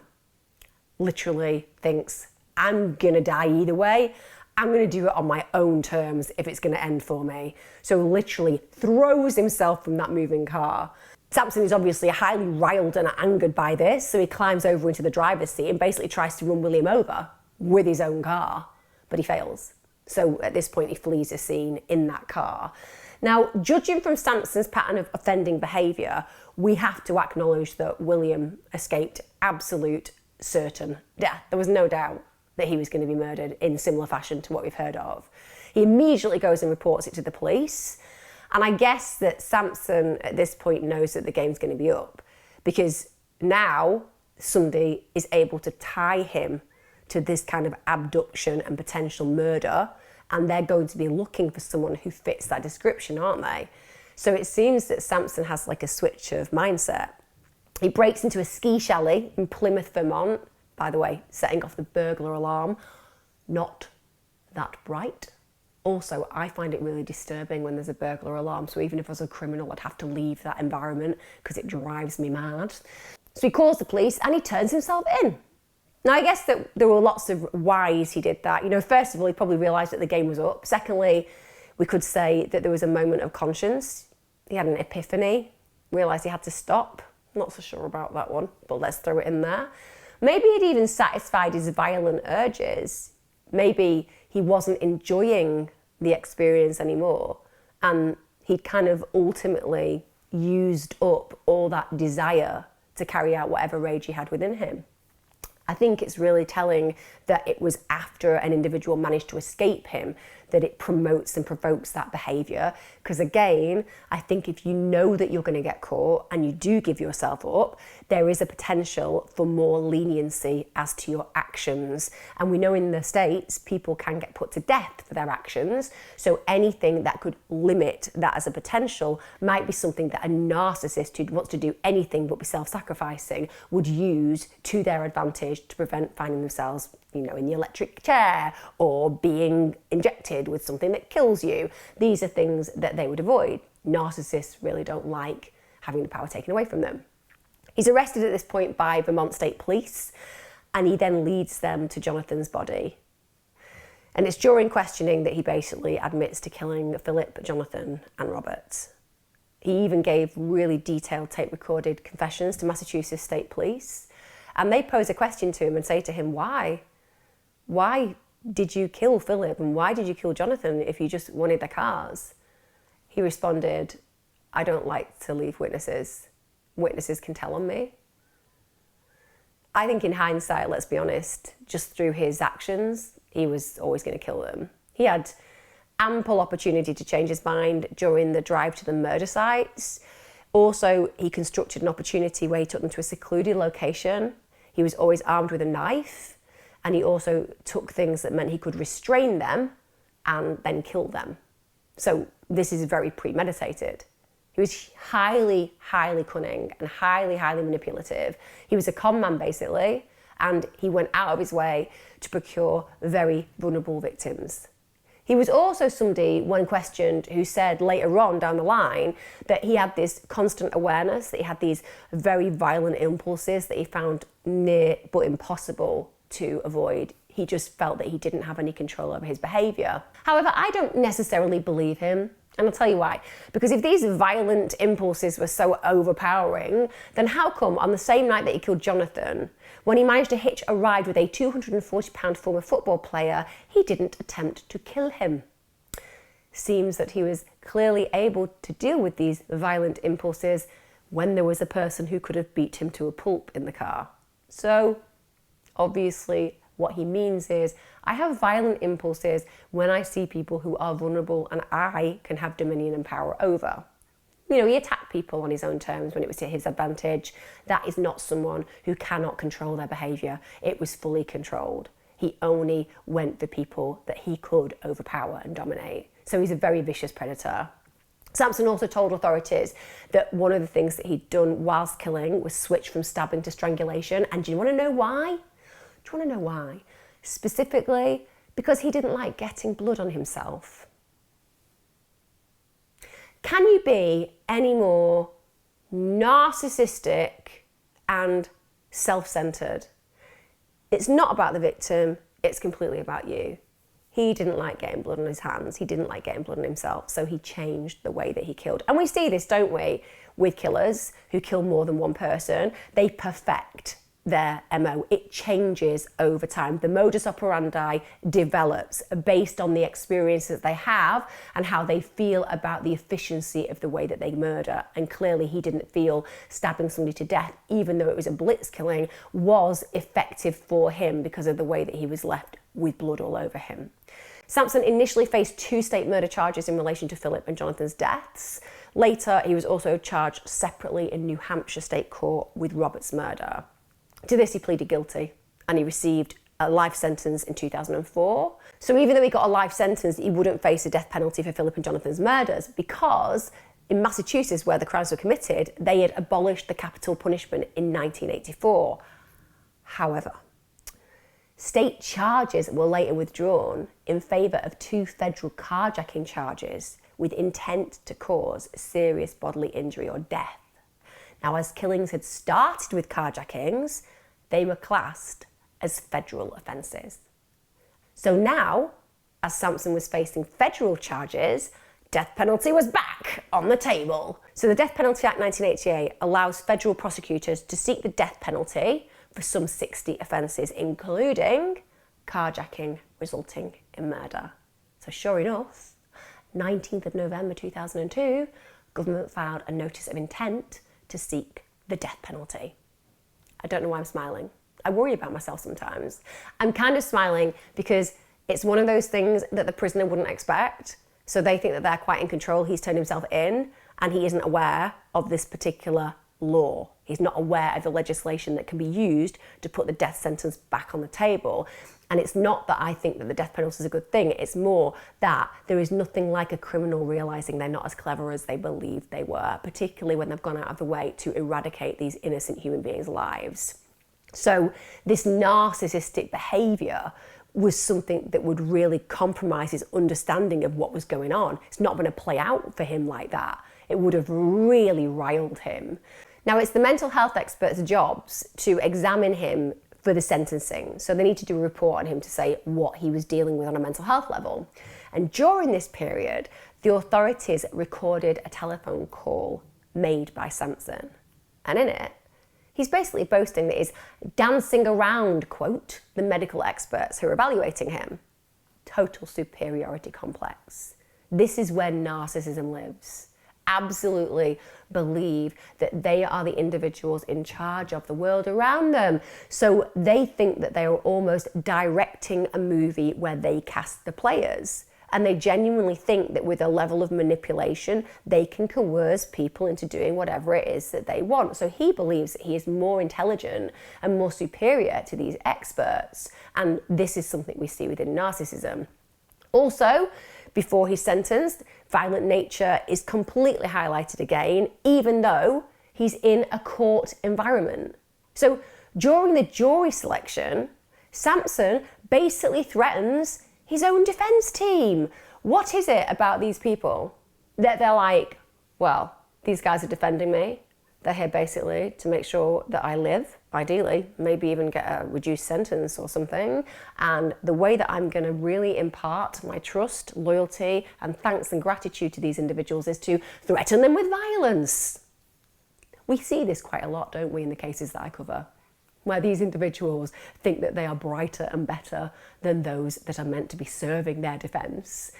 Literally thinks, I'm gonna die either way. I'm gonna do it on my own terms if it's gonna end for me. So literally throws himself from that moving car. Sampson is obviously highly riled and angered by this, so he climbs over into the driver's seat and basically tries to run William over with his own car, but he fails. So at this point, he flees the scene in that car. Now, judging from Sampson's pattern of offending behaviour, we have to acknowledge that William escaped absolute certain death. There was no doubt that he was going to be murdered in similar fashion to what we've heard of. He immediately goes and reports it to the police. And I guess that Sampson at this point knows that the game's going to be up, because now somebody is able to tie him to this kind of abduction and potential murder, and they're going to be looking for someone who fits that description, aren't they? So it seems that Sampson has like a switch of mindset. He breaks into a ski chalet in Plymouth, Vermont, by the way, setting off the burglar alarm. Not that bright. Also, I find it really disturbing when there's a burglar alarm, so even if I was a criminal, I'd have to leave that environment because it drives me mad. So he calls the police and he turns himself in. Now, I guess that there were lots of whys he did that. You know, first of all, he probably realised that the game was up. Secondly, we could say that there was a moment of conscience. He had an epiphany, realised he had to stop. Not so sure about that one, but let's throw it in there. Maybe he'd even satisfied his violent urges. Maybe he wasn't enjoying the experience anymore, and he'd kind of ultimately used up all that desire to carry out whatever rage he had within him. I think it's really telling that it was after an individual managed to escape him that it promotes and provokes that behaviour. Because again, I think if you know that you're going to get caught and you do give yourself up, there is a potential for more leniency as to your actions. And we know in the States, people can get put to death for their actions. So anything that could limit that as a potential might be something that a narcissist who wants to do anything but be self-sacrificing would use to their advantage to prevent finding themselves, you know, in the electric chair or being injected with something that kills you. These are things that they would avoid. Narcissists really don't like having the power taken away from them. He's arrested at this point by Vermont State Police, and he then leads them to Jonathan's body. And it's during questioning that he basically admits to killing Philip, Jonathan, and Robert. He even gave really detailed tape-recorded confessions to Massachusetts State Police, and they pose a question to him and say to him, why? Why did you kill Philip, and why did you kill Jonathan if you just wanted their cars? He responded, I don't like to leave witnesses. Witnesses can tell on me. I think in hindsight, let's be honest, just through his actions, he was always going to kill them. He had ample opportunity to change his mind during the drive to the murder sites. Also, he constructed an opportunity where he took them to a secluded location. He was always armed with a knife. And he also took things that meant he could restrain them and then kill them. So this is very premeditated. He was highly, highly cunning and highly, highly manipulative. He was a con man, basically, and he went out of his way to procure very vulnerable victims. He was also somebody, when questioned, who said later on down the line that he had this constant awareness, that he had these very violent impulses that he found near but impossible to avoid. He just felt that he didn't have any control over his behaviour. However, I don't necessarily believe him, and I'll tell you why. Because if these violent impulses were so overpowering, then how come on the same night that he killed Jonathan, when he managed to hitch a ride with a £240 former football player, he didn't attempt to kill him? Seems that he was clearly able to deal with these violent impulses when there was a person who could have beat him to a pulp in the car. So, obviously, what he means is, I have violent impulses when I see people who are vulnerable and I can have dominion and power over. You know, he attacked people on his own terms when it was to his advantage. That is not someone who cannot control their behaviour. It was fully controlled. He only went for people that he could overpower and dominate. So he's a very vicious predator. Sampson also told authorities that one of the things that he'd done whilst killing was switch from stabbing to strangulation. And do you want to know why? Do you want to know why? Specifically, because he didn't like getting blood on himself. Can you be any more narcissistic and self-centered? It's not about the victim, it's completely about you. He didn't like getting blood on his hands, he didn't like getting blood on himself, so he changed the way that he killed. And we see this, don't we, with killers who kill more than one person. They perfect their MO. It changes over time. The modus operandi develops based on the experiences they have and how they feel about the efficiency of the way that they murder. And clearly he didn't feel stabbing somebody to death, even though it was a blitz killing, was effective for him because of the way that he was left with blood all over him. Sampson initially faced 2 state murder charges in relation to Philip and Jonathan's deaths. Later, he was also charged separately in New Hampshire State Court with Robert's murder. To this, he pleaded guilty and he received a life sentence in 2004. So even though he got a life sentence, he wouldn't face a death penalty for Philip and Jonathan's murders because in Massachusetts, where the crimes were committed, they had abolished the capital punishment in 1984. However, state charges were later withdrawn in favour of 2 federal carjacking charges with intent to cause serious bodily injury or death. Now, as killings had started with carjackings, they were classed as federal offences. So now, as Sampson was facing federal charges, death penalty was back on the table. So the Death Penalty Act 1988 allows federal prosecutors to seek the death penalty for some 60 offences, including carjacking resulting in murder. So sure enough, 19th of November 2002, government filed a notice of intent to seek the death penalty. I don't know why I'm smiling. I worry about myself sometimes. I'm kind of smiling because it's one of those things that the prisoner wouldn't expect. So they think that they're quite in control. He's turned himself in and he isn't aware of this particular law. He's not aware of the legislation that can be used to put the death sentence back on the table. And it's not that I think that the death penalty is a good thing. It's more that there is nothing like a criminal realising they're not as clever as they believed they were, particularly when they've gone out of the way to eradicate these innocent human beings' lives. So this narcissistic behaviour was something that would really compromise his understanding of what was going on. It's not going to play out for him like that. It would have really riled him. Now, it's the mental health experts' jobs to examine him for the sentencing. So they need to do a report on him to say what he was dealing with on a mental health level. And during this period, the authorities recorded a telephone call made by Sampson. And in it, he's basically boasting that he's dancing around, quote, the medical experts who are evaluating him. Total superiority complex. This is where narcissism lives. Absolutely believe that they are the individuals in charge of the world around them. So they think that they are almost directing a movie where they cast the players. And they genuinely think that with a level of manipulation, they can coerce people into doing whatever it is that they want. So he believes that he is more intelligent and more superior to these experts. And this is something we see within narcissism. Also, before he's sentenced, violent nature is completely highlighted again, even though he's in a court environment. So during the jury selection, Sampson basically threatens his own defence team. What is it about these people that they're like, well, these guys are defending me. They're here basically to make sure that I live, ideally, maybe even get a reduced sentence or something. And the way that I'm going to really impart my trust, loyalty, and thanks and gratitude to these individuals is to threaten them with violence. We see this quite a lot, don't we, in the cases that I cover, where these individuals think that they are brighter and better than those that are meant to be serving their defence.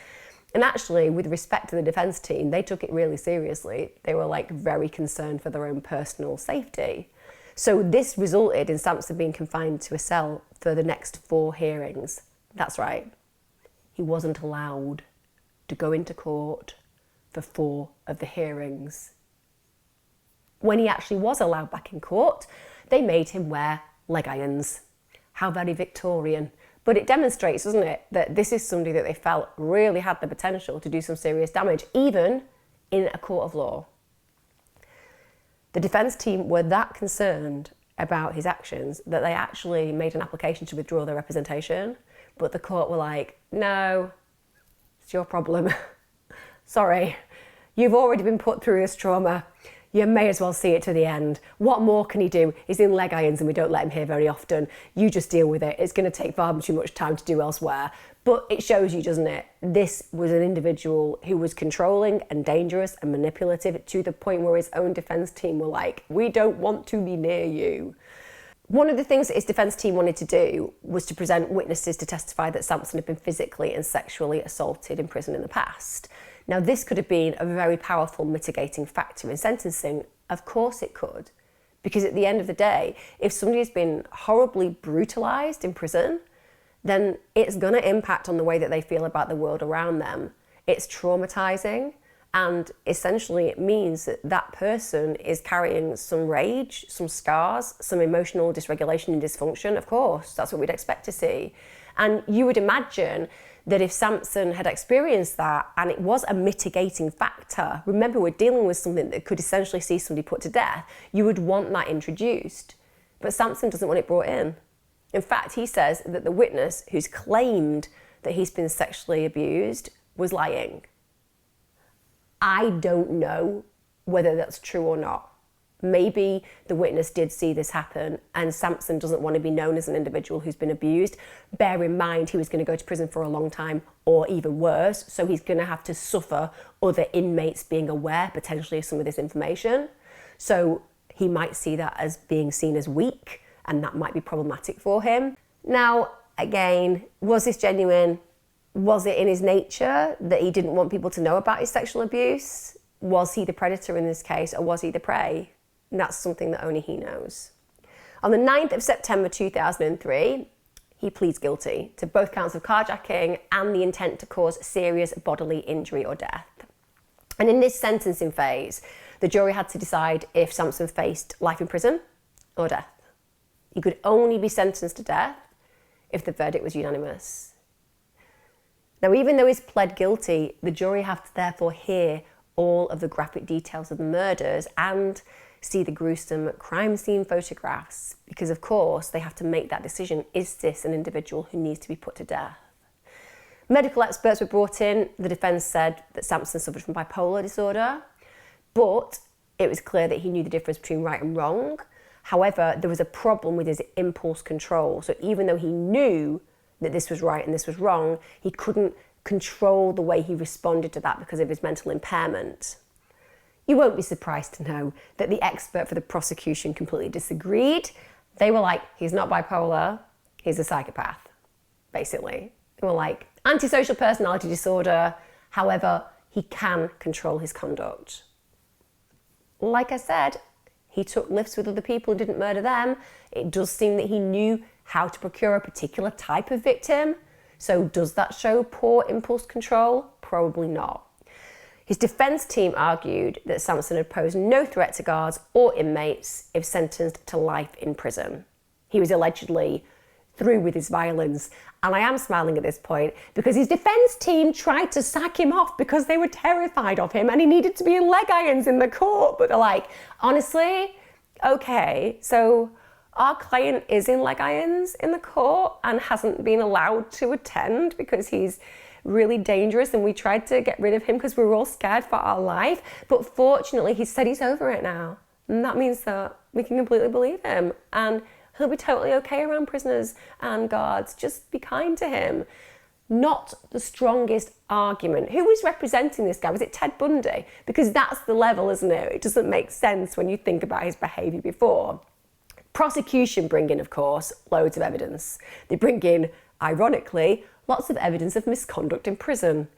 And actually, with respect to the defence team, they took it really seriously. They were like very concerned for their own personal safety. So this resulted in Sampson being confined to a cell for the next 4 hearings. That's right. He wasn't allowed to go into court for 4 of the hearings. When he actually was allowed back in court, they made him wear leg irons. How very Victorian. But it demonstrates, doesn't it, that this is somebody that they felt really had the potential to do some serious damage, even in a court of law. The defence team were that concerned about his actions that they actually made an application to withdraw their representation, but the court were like, no, it's your problem. Sorry, you've already been put through this trauma. You may as well see it to the end. What more can he do? He's in leg irons and we don't let him here very often. You just deal with it. It's going to take far too much time to do elsewhere. But it shows you, doesn't it? This was an individual who was controlling and dangerous and manipulative to the point where his own defence team were like, we don't want to be near you. One of the things that his defence team wanted to do was to present witnesses to testify that Sampson had been physically and sexually assaulted in prison in the past. Now, this could have been a very powerful mitigating factor in sentencing. Of course it could. Because at the end of the day, if somebody has been horribly brutalised in prison, then it's going to impact on the way that they feel about the world around them. It's traumatising, and essentially it means that that person is carrying some rage, some scars, some emotional dysregulation and dysfunction. Of course, that's what we'd expect to see. And you would imagine that if Sampson had experienced that and it was a mitigating factor, remember we're dealing with something that could essentially see somebody put to death, you would want that introduced. But Sampson doesn't want it brought in. In fact, he says that the witness who's claimed that he's been sexually abused was lying. I don't know whether that's true or not. Maybe the witness did see this happen and Sampson doesn't want to be known as an individual who's been abused. Bear in mind, he was going to go to prison for a long time, or even worse, so he's going to have to suffer other inmates being aware potentially of some of this information. So he might see that as being seen as weak, and that might be problematic for him. Now, again, was this genuine? Was it in his nature that he didn't want people to know about his sexual abuse? Was he the predator in this case, or was he the prey? And that's something that only he knows. On the 9th of September 2003, he pleads guilty to both counts of carjacking and the intent to cause serious bodily injury or death. And in this sentencing phase, the jury had to decide if Sampson faced life in prison or death. He could only be sentenced to death if the verdict was unanimous. Now, even though he's pled guilty, the jury have to therefore hear all of the graphic details of the murders and see the gruesome crime scene photographs, because of course they have to make that decision. Is this an individual who needs to be put to death? Medical experts were brought in. The defence said that Sampson suffered from bipolar disorder, but it was clear that he knew the difference between right and wrong. However, there was a problem with his impulse control. So even though he knew that this was right and this was wrong, he couldn't control the way he responded to that because of his mental impairment. You won't be surprised to know that the expert for the prosecution completely disagreed. They were like, he's not bipolar, he's a psychopath, basically. They were like, antisocial personality disorder, however, he can control his conduct. Like I said, he took lifts with other people and didn't murder them. It does seem that he knew how to procure a particular type of victim. So does that show poor impulse control? Probably not. His defence team argued that Sampson had posed no threat to guards or inmates if sentenced to life in prison. He was allegedly through with his violence, and I am smiling at this point because his defence team tried to sack him off because they were terrified of him and he needed to be in leg irons in the court. But they're like, honestly, okay, so our client is in leg irons in the court and hasn't been allowed to attend because he's really dangerous, and we tried to get rid of him because we were all scared for our life. But fortunately, he said he's over it now. And that means that we can completely believe him. And he'll be totally okay around prisoners and guards. Just be kind to him. Not the strongest argument. Who was representing this guy? Was it Ted Bundy? Because that's the level, isn't it? It doesn't make sense when you think about his behaviour before. Prosecution bring in, of course, loads of evidence. They bring in, ironically, lots of evidence of misconduct in prison,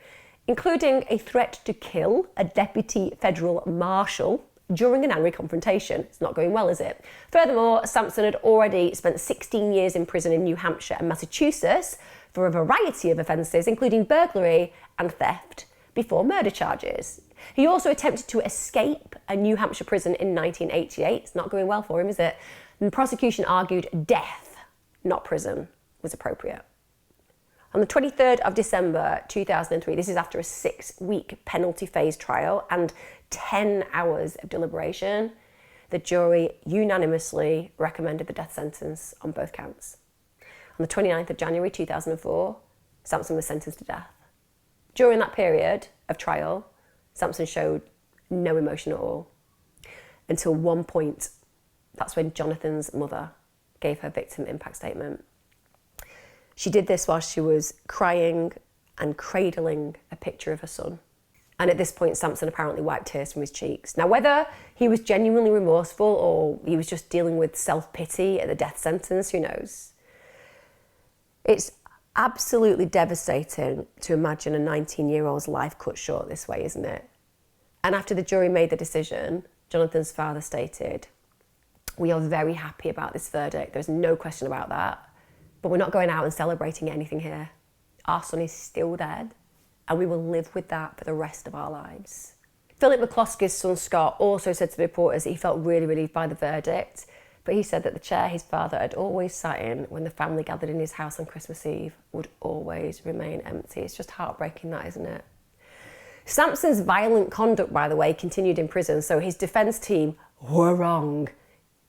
including a threat to kill a deputy federal marshal during an angry confrontation. It's not going well, is it? Furthermore, Sampson had already spent 16 years in prison in New Hampshire and Massachusetts for a variety of offences, including burglary and theft, before murder charges. He also attempted to escape a New Hampshire prison in 1988. It's not going well for him, is it? And the prosecution argued death, not prison, was appropriate. On the 23rd of December 2003, this is after a 6-week penalty phase trial and 10 hours of deliberation, the jury unanimously recommended the death sentence on both counts. On the 29th of January 2004, Sampson was sentenced to death. During that period of trial, Sampson showed no emotion at all. Until one point, that's when Jonathan's mother gave her victim impact statement. She did this while she was crying and cradling a picture of her son. And at this point, Sampson apparently wiped tears from his cheeks. Now, whether he was genuinely remorseful or he was just dealing with self-pity at the death sentence, who knows? It's absolutely devastating to imagine a 19-year-old's life cut short this way, isn't it? And after the jury made the decision, Jonathan's father stated, "We are very happy about this verdict. There's no question about that. But we're not going out and celebrating anything here. Our son is still dead, and we will live with that for the rest of our lives." Philip McCloskey's son Scott also said to the reporters that he felt really relieved by the verdict, but he said that the chair his father had always sat in when the family gathered in his house on Christmas Eve would always remain empty. It's just heartbreaking, that, isn't it? Sampson's violent conduct, by the way, continued in prison, so his defence team were wrong.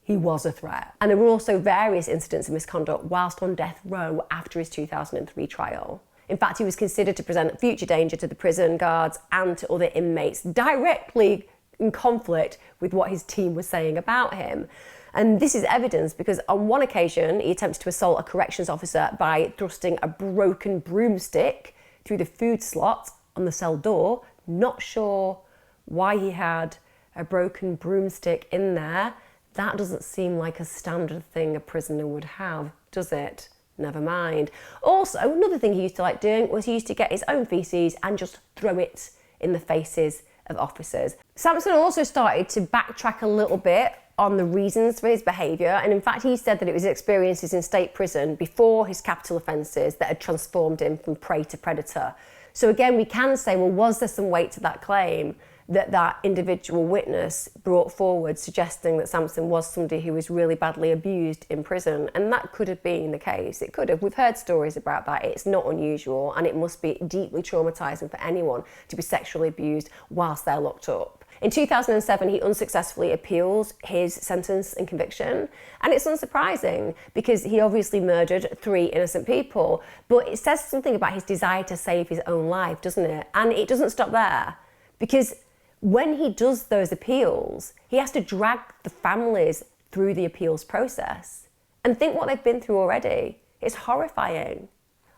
He was a threat. And there were also various incidents of misconduct whilst on death row after his 2003 trial. In fact, he was considered to present future danger to the prison guards and to other inmates, directly in conflict with what his team was saying about him. And this is evidence because on one occasion, he attempted to assault a corrections officer by thrusting a broken broomstick through the food slot on the cell door. Not sure why he had a broken broomstick in there. That doesn't seem like a standard thing a prisoner would have, does it? Never mind. Also, another thing he used to like doing was he used to get his own faeces and just throw it in the faces of officers. Sampson also started to backtrack a little bit on the reasons for his behaviour, and in fact he said that it was experiences in state prison before his capital offences that had transformed him from prey to predator. So again, we can say, well, was there some weight to that claim that individual witness brought forward, suggesting that Sampson was somebody who was really badly abused in prison? And that could have been the case. It could have. We've heard stories about that. It's not unusual, and it must be deeply traumatising for anyone to be sexually abused whilst they're locked up. In 2007, he unsuccessfully appeals his sentence and conviction, and it's unsurprising because he obviously murdered 3 innocent people, but it says something about his desire to save his own life, doesn't it? And it doesn't stop there, because when he does those appeals, he has to drag the families through the appeals process. And think what they've been through already. It's horrifying.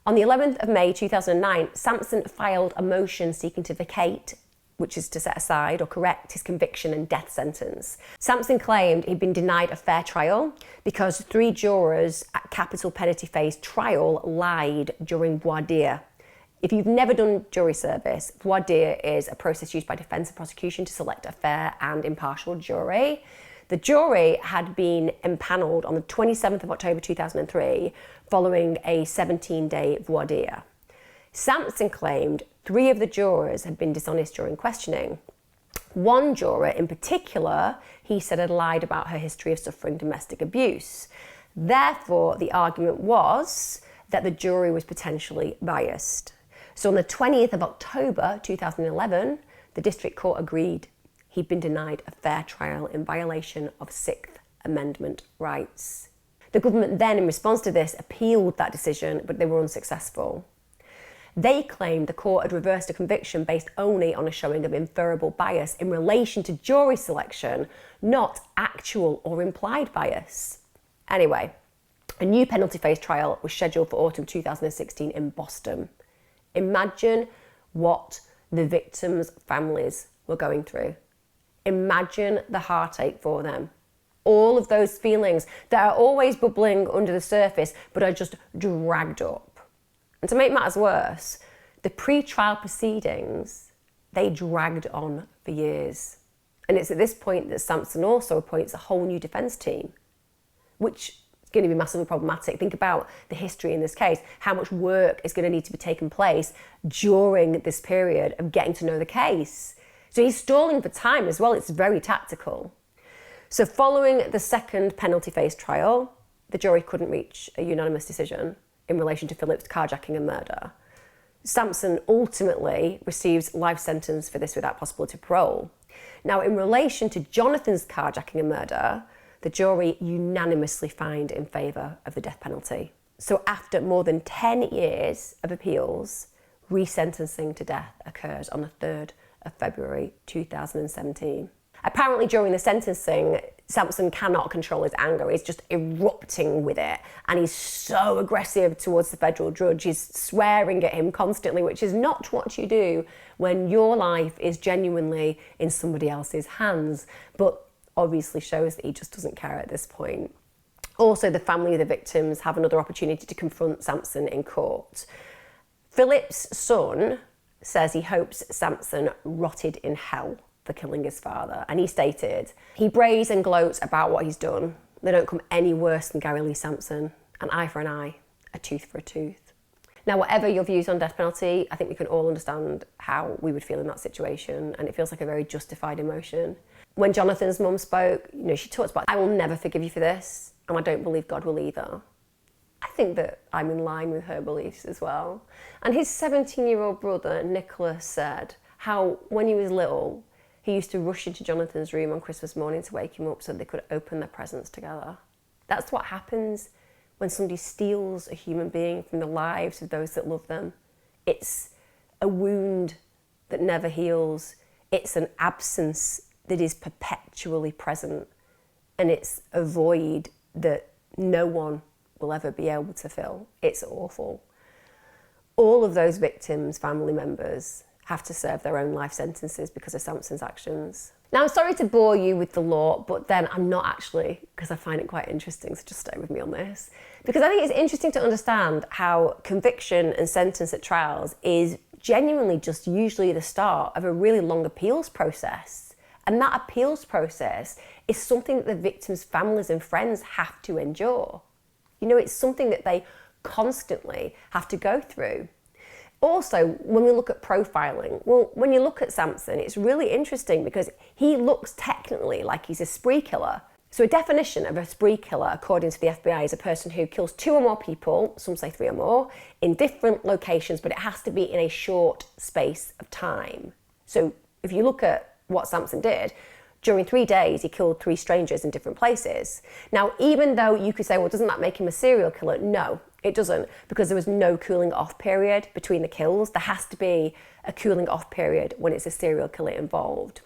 On the 11th of May 2009, Sampson filed a motion seeking to vacate, which is to set aside or correct his conviction and death sentence. Sampson claimed he'd been denied a fair trial because 3 jurors at capital penalty phase trial lied during voir dire. If you've never done jury service, voir dire is a process used by defence and prosecution to select a fair and impartial jury. The jury had been empanelled on the 27th of October 2003 following a 17-day voir dire. Sampson claimed 3 of the jurors had been dishonest during questioning. One juror in particular, he said, had lied about her history of suffering domestic abuse. Therefore, the argument was that the jury was potentially biased. So on the 20th of October 2011, the district court agreed he'd been denied a fair trial in violation of 6th Amendment rights. The government then, in response to this, appealed that decision, but they were unsuccessful. They claimed the court had reversed a conviction based only on a showing of inferable bias in relation to jury selection, not actual or implied bias. Anyway, a new penalty phase trial was scheduled for autumn 2016 in Boston. Imagine what the victims' families were going through. Imagine the heartache for them. All of those feelings that are always bubbling under the surface but are just dragged up. And to make matters worse, the pre-trial proceedings, they dragged on for years. And it's at this point that Sampson also appoints a whole new defence team, which going to be massively problematic. Think about the history in this case, how much work is going to need to be taken place during this period of getting to know the case. So he's stalling for time as well. It's very tactical. So following the second penalty phase trial, the jury couldn't reach a unanimous decision in relation to Philip's carjacking and murder. Sampson ultimately receives life sentence for this without possibility of parole. Now, in relation to Jonathan's carjacking and murder, the jury unanimously find in favour of the death penalty. So after more than 10 years of appeals, resentencing to death occurs on the 3rd of February 2017. Apparently during the sentencing, Sampson cannot control his anger. He's just erupting with it. And he's so aggressive towards the federal judge. He's swearing at him constantly, which is not what you do when your life is genuinely in somebody else's hands. But obviously shows that he just doesn't care at this point. Also, the family of the victims have another opportunity to confront Sampson in court. Philip's son says he hopes Sampson rotted in hell for killing his father. And he stated, "He brays and gloats about what he's done. They don't come any worse than Gary Lee Sampson. An eye for an eye, a tooth for a tooth." Now, whatever your views on death penalty, I think we can all understand how we would feel in that situation. And it feels like a very justified emotion. When Jonathan's mum spoke, she talks about, "I will never forgive you for this, and I don't believe God will either." I think that I'm in line with her beliefs as well. And his 17-year-old brother, Nicholas, said how when he was little, he used to rush into Jonathan's room on Christmas morning to wake him up so they could open their presents together. That's what happens when somebody steals a human being from the lives of those that love them. It's a wound that never heals. It's an absence that is perpetually present. And it's a void that no one will ever be able to fill. It's awful. All of those victims' family members have to serve their own life sentences because of Sampson's actions. Now, I'm sorry to bore you with the law, but then I'm not actually, because I find it quite interesting, so just stay with me on this. Because I think it's interesting to understand how conviction and sentence at trials is genuinely just usually the start of a really long appeals process. And that appeals process is something that the victims' families and friends have to endure. It's something that they constantly have to go through. Also, when we look at profiling, well, when you look at Sampson, it's really interesting because he looks technically like he's a spree killer. So a definition of a spree killer, according to the FBI, is a person who kills 2 or more people, some say 3 or more, in different locations, but it has to be in a short space of time. So if you look at what Sampson did, during 3 days, he killed 3 strangers in different places. Now, even though you could say, well, doesn't that make him a serial killer? No, it doesn't, because there was no cooling off period between the kills. There has to be a cooling off period when it's a serial killer involved.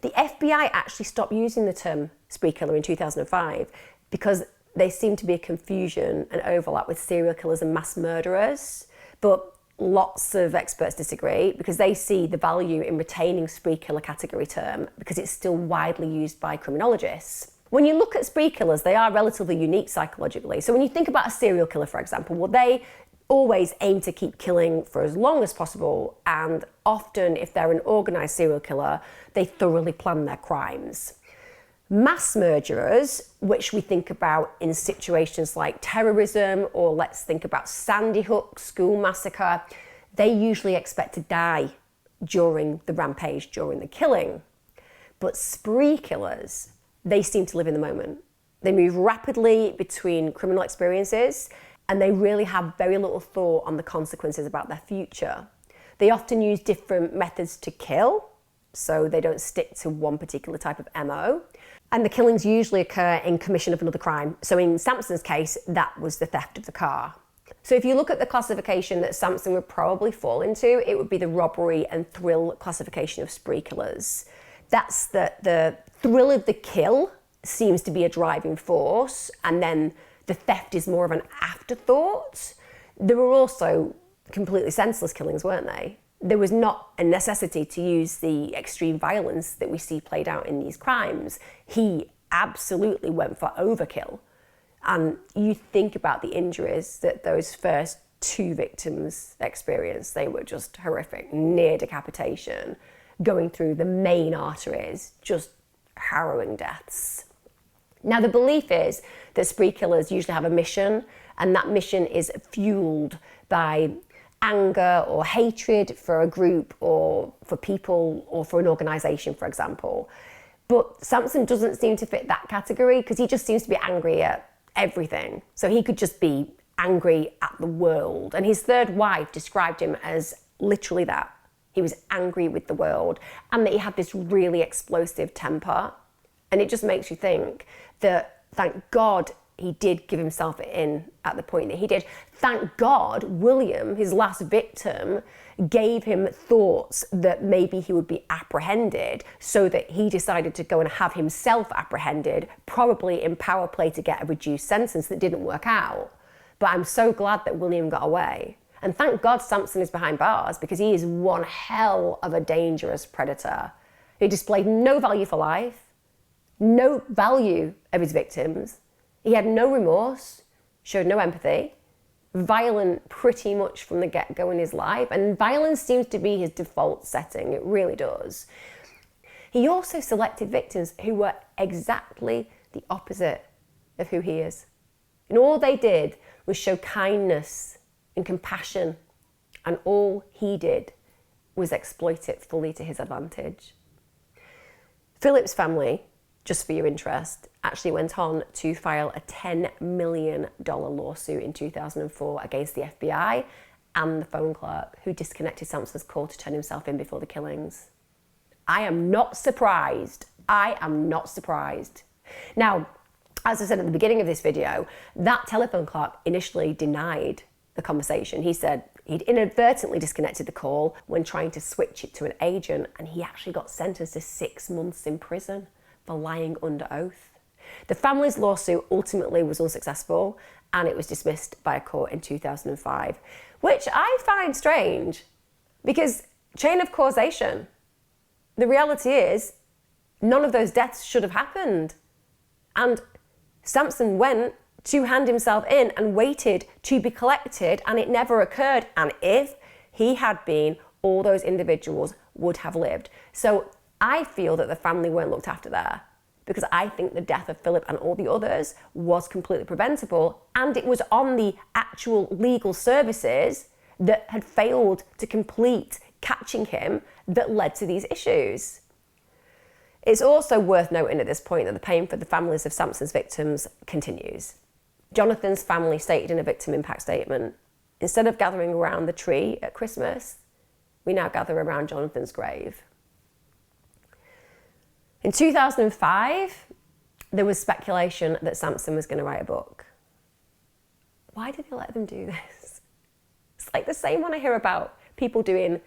The FBI actually stopped using the term spree killer in 2005 because there seemed to be a confusion and overlap with serial killers and mass murderers. But lots of experts disagree because they see the value in retaining spree killer category term because it's still widely used by criminologists. When you look at spree killers, they are relatively unique psychologically. So when you think about a serial killer, for example, well, they always aim to keep killing for as long as possible. And often, if they're an organised serial killer, they thoroughly plan their crimes. Mass murderers, which we think about in situations like terrorism, or let's think about Sandy Hook school massacre, they usually expect to die during the rampage, during the killing. But spree killers, they seem to live in the moment. They move rapidly between criminal experiences, and they really have very little thought on the consequences about their future. They often use different methods to kill, so they don't stick to one particular type of MO. And the killings usually occur in commission of another crime. So in Sampson's case, that was the theft of the car. So if you look at the classification that Sampson would probably fall into, it would be the robbery and thrill classification of spree killers. That's the thrill of the kill seems to be a driving force, and then the theft is more of an afterthought. There were also completely senseless killings, weren't they? There was not a necessity to use the extreme violence that we see played out in these crimes. He absolutely went for overkill. And you think about the injuries that those first 2 victims experienced. They were just horrific, near decapitation, going through the main arteries, just harrowing deaths. Now, the belief is that spree killers usually have a mission, and that mission is fueled by anger or hatred for a group or for people or for an organisation, for example. But Sampson doesn't seem to fit that category because he just seems to be angry at everything. So he could just be angry at the world. And his 3rd wife described him as literally that. he was angry with the world, and that he had this really explosive temper. And it just makes you think that, thank God, he did give himself in at the point that he did. Thank God, William, his last victim, gave him thoughts that maybe he would be apprehended, so that he decided to go and have himself apprehended, probably in power play to get a reduced sentence that didn't work out. But I'm so glad that William got away. And thank God Sampson is behind bars, because he is one hell of a dangerous predator who displayed no value for life, no value of his victims. He had no remorse, showed no empathy, violent pretty much from the get-go in his life, and violence seems to be his default setting, it really does. He also selected victims who were exactly the opposite of who he is. And all they did was show kindness and compassion, and all he did was exploit it fully to his advantage. Philip's family, just for your interest, actually went on to file a $10 million lawsuit in 2004 against the FBI and the phone clerk who disconnected Sampson's call to turn himself in before the killings. I am not surprised. I am not surprised. Now, as I said at the beginning of this video, that telephone clerk initially denied the conversation. He said he'd inadvertently disconnected the call when trying to switch it to an agent, and he actually got sentenced to 6 months in prison for lying under oath. The family's lawsuit ultimately was unsuccessful, and it was dismissed by a court in 2005, which I find strange, because chain of causation. The reality is, none of those deaths should have happened. And Sampson went to hand himself in and waited to be collected, and it never occurred. And if he had been, all those individuals would have lived. So I feel that the family weren't looked after there, because I think the death of Philip and all the others was completely preventable, and it was on the actual legal services that had failed to complete catching him that led to these issues. It's also worth noting at this point that the pain for the families of Sampson's victims continues. Jonathan's family stated in a victim impact statement, "Instead of gathering around the tree at Christmas, we now gather around Jonathan's grave." In 2005, there was speculation that Sampson was going to write a book. Why did they let them do this? It's like the same one I hear about people doing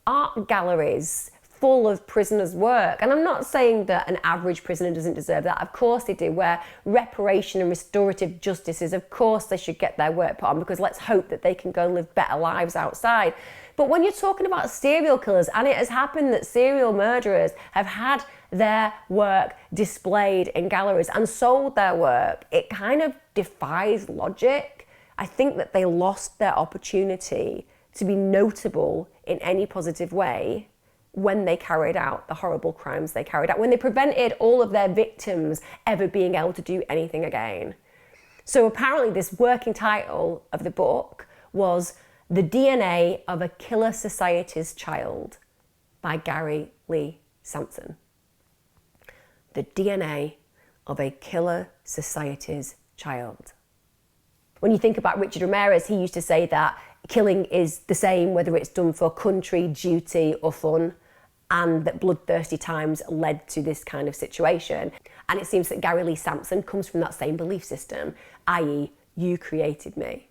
art galleries full of prisoners' work. And I'm not saying that an average prisoner doesn't deserve that. Of course they do. Where reparation and restorative justice is, of course they should get their work put on, because let's hope that they can go and live better lives outside. But when you're talking about serial killers, and it has happened that serial murderers have had their work displayed in galleries and sold their work, it kind of defies logic. I think that they lost their opportunity to be notable in any positive way when they carried out the horrible crimes they carried out, when they prevented all of their victims ever being able to do anything again. So apparently this working title of the book was The DNA of a Killer Society's Child by Gary Lee Sampson. The DNA of a Killer Society's Child. When you think about Richard Ramirez, he used to say that killing is the same whether it's done for country, duty or fun, and that bloodthirsty times led to this kind of situation. And it seems that Gary Lee Sampson comes from that same belief system, i.e., you created me.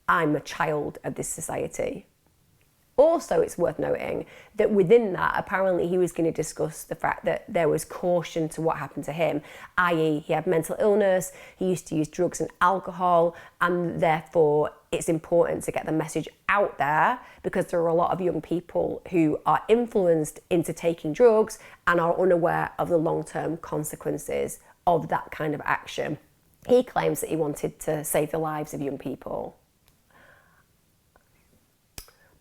I'm a child of this society. Also, it's worth noting that within that, apparently he was going to discuss the fact that there was caution to what happened to him, i.e. he had mental illness, he used to use drugs and alcohol, and therefore it's important to get the message out there, because there are a lot of young people who are influenced into taking drugs and are unaware of the long-term consequences of that kind of action. He claims that he wanted to save the lives of young people.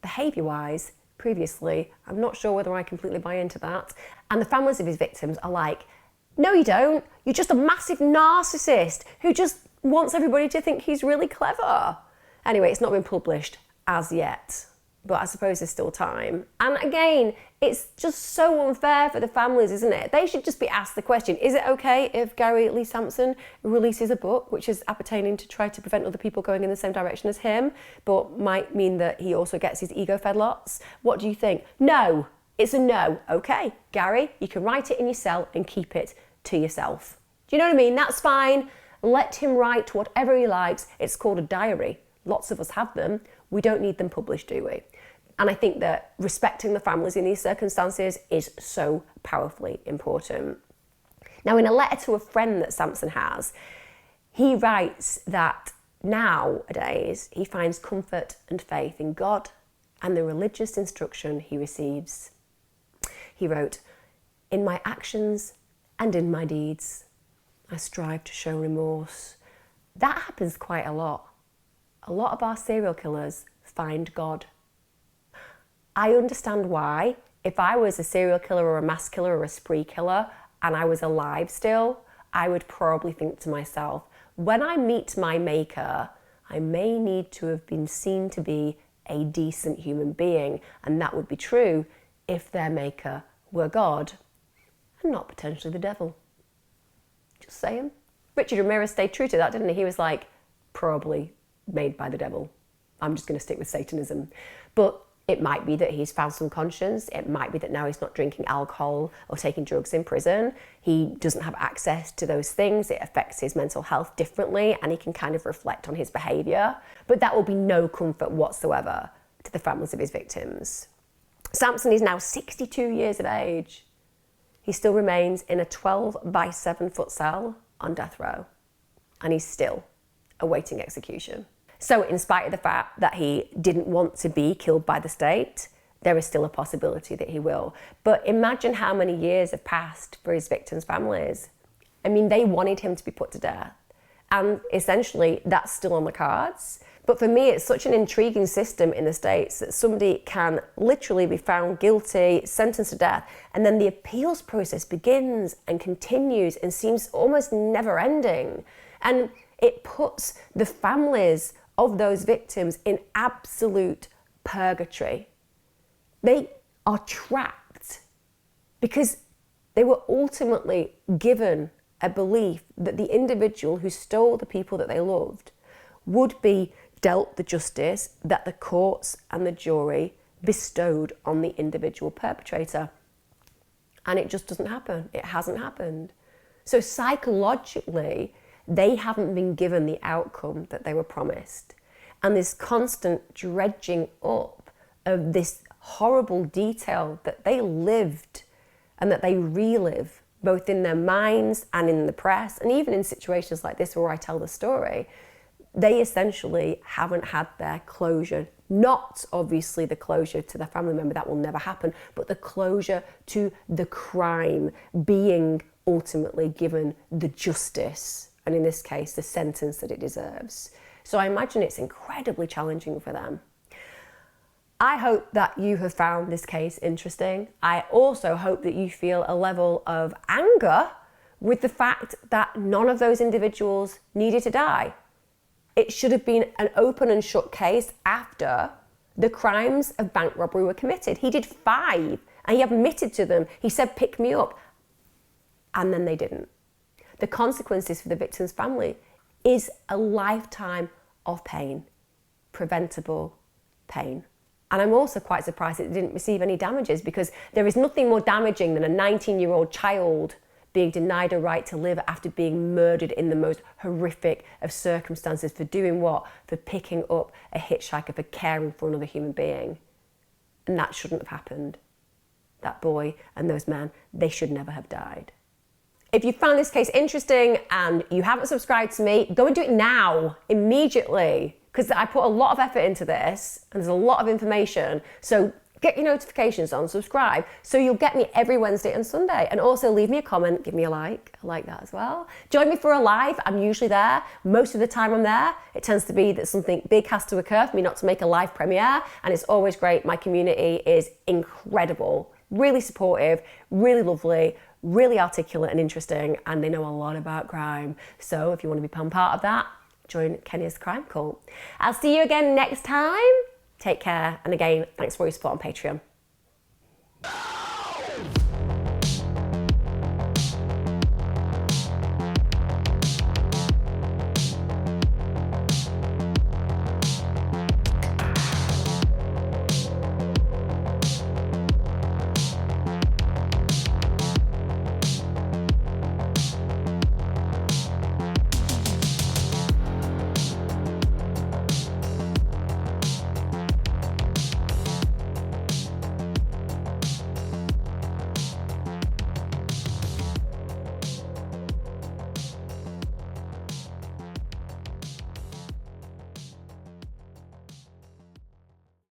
Behaviour-wise, previously, I'm not sure whether I completely buy into that. And the families of his victims are like, no you don't, you're just a massive narcissist who just wants everybody to think he's really clever. Anyway, it's not been published as yet. but I suppose there's still time. And again, it's just so unfair for the families, isn't it? They should just be asked the question, is it okay if Gary Lee Sampson releases a book which is appertaining to try to prevent other people going in the same direction as him, but might mean that he also gets his ego fed lots? What do you think? No, it's a no. Okay, Gary, you can write it in your cell and keep it to yourself. Do you know what I mean? That's fine. Let him write whatever he likes. It's called a diary. Lots of us have them. We don't need them published, do we? And I think that respecting the families in these circumstances is so powerfully important. Now, in a letter to a friend that Sampson has, he writes that nowadays he finds comfort and faith in God and the religious instruction he receives. He wrote, "In my actions and in my deeds, I strive to show remorse." That happens quite a lot. A lot of our serial killers find God. I understand why. If I was a serial killer or a mass killer or a spree killer and I was alive still, I would probably think to myself, when I meet my maker, I may need to have been seen to be a decent human being, and that would be true if their maker were God and not potentially the devil. Just saying. Richard Ramirez stayed true to that, didn't he? He was like, probably made by the devil. I'm just going to stick with Satanism. But it might be that he's found some conscience. It might be that now he's not drinking alcohol or taking drugs in prison. He doesn't have access to those things. It affects his mental health differently, and he can kind of reflect on his behaviour. But that will be no comfort whatsoever to the families of his victims. Sampson is now 62 years of age. He still remains in a 12 by 7 foot cell on death row, and he's still awaiting execution. So in spite of the fact that he didn't want to be killed by the state, there is still a possibility that he will. But imagine how many years have passed for his victims' families. I mean, they wanted him to be put to death. And essentially, that's still on the cards. But for me, it's such an intriguing system in the States that somebody can literally be found guilty, sentenced to death, and then the appeals process begins and continues and seems almost never ending. And it puts the families of those victims in absolute purgatory. They are trapped because they were ultimately given a belief that the individual who stole the people that they loved would be dealt the justice that the courts and the jury bestowed on the individual perpetrator. And it just doesn't happen. It hasn't happened. So psychologically, they haven't been given the outcome that they were promised. And this constant dredging up of this horrible detail that they lived and that they relive, both in their minds and in the press, and even in situations like this where I tell the story, they essentially haven't had their closure. Not obviously the closure to their family member, that will never happen, but the closure to the crime being ultimately given the justice, and in this case, the sentence that it deserves. So I imagine it's incredibly challenging for them. I hope that you have found this case interesting. I also hope that you feel a level of anger with the fact that none of those individuals needed to die. It should have been an open and shut case after the crimes of bank robbery were committed. He did 5 and he admitted to them. He said, "Pick me up." And then they didn't. The consequences for the victim's family is a lifetime of pain, preventable pain. And I'm also quite surprised that they didn't receive any damages, because there is nothing more damaging than a 19-year-old child being denied a right to live after being murdered in the most horrific of circumstances. For doing what? For picking up a hitchhiker, for caring for another human being. And that shouldn't have happened. That boy and those men, they should never have died. If you found this case interesting and you haven't subscribed to me, go and do it now, immediately, because I put a lot of effort into this and there's a lot of information. So get your notifications on, subscribe, so you'll get me every Wednesday and Sunday. And also leave me a comment, give me a like. I like that as well. Join me for a live. I'm usually there. Most of the time I'm there. It tends to be that something big has to occur for me not to make a live premiere, and it's always great. My community is incredible, really supportive, really lovely, really articulate and interesting, and they know a lot about crime. So if you want to become part of that, join Kenya's Crime Cult. I'll see you again next time. Take care. And again, thanks for your support on Patreon.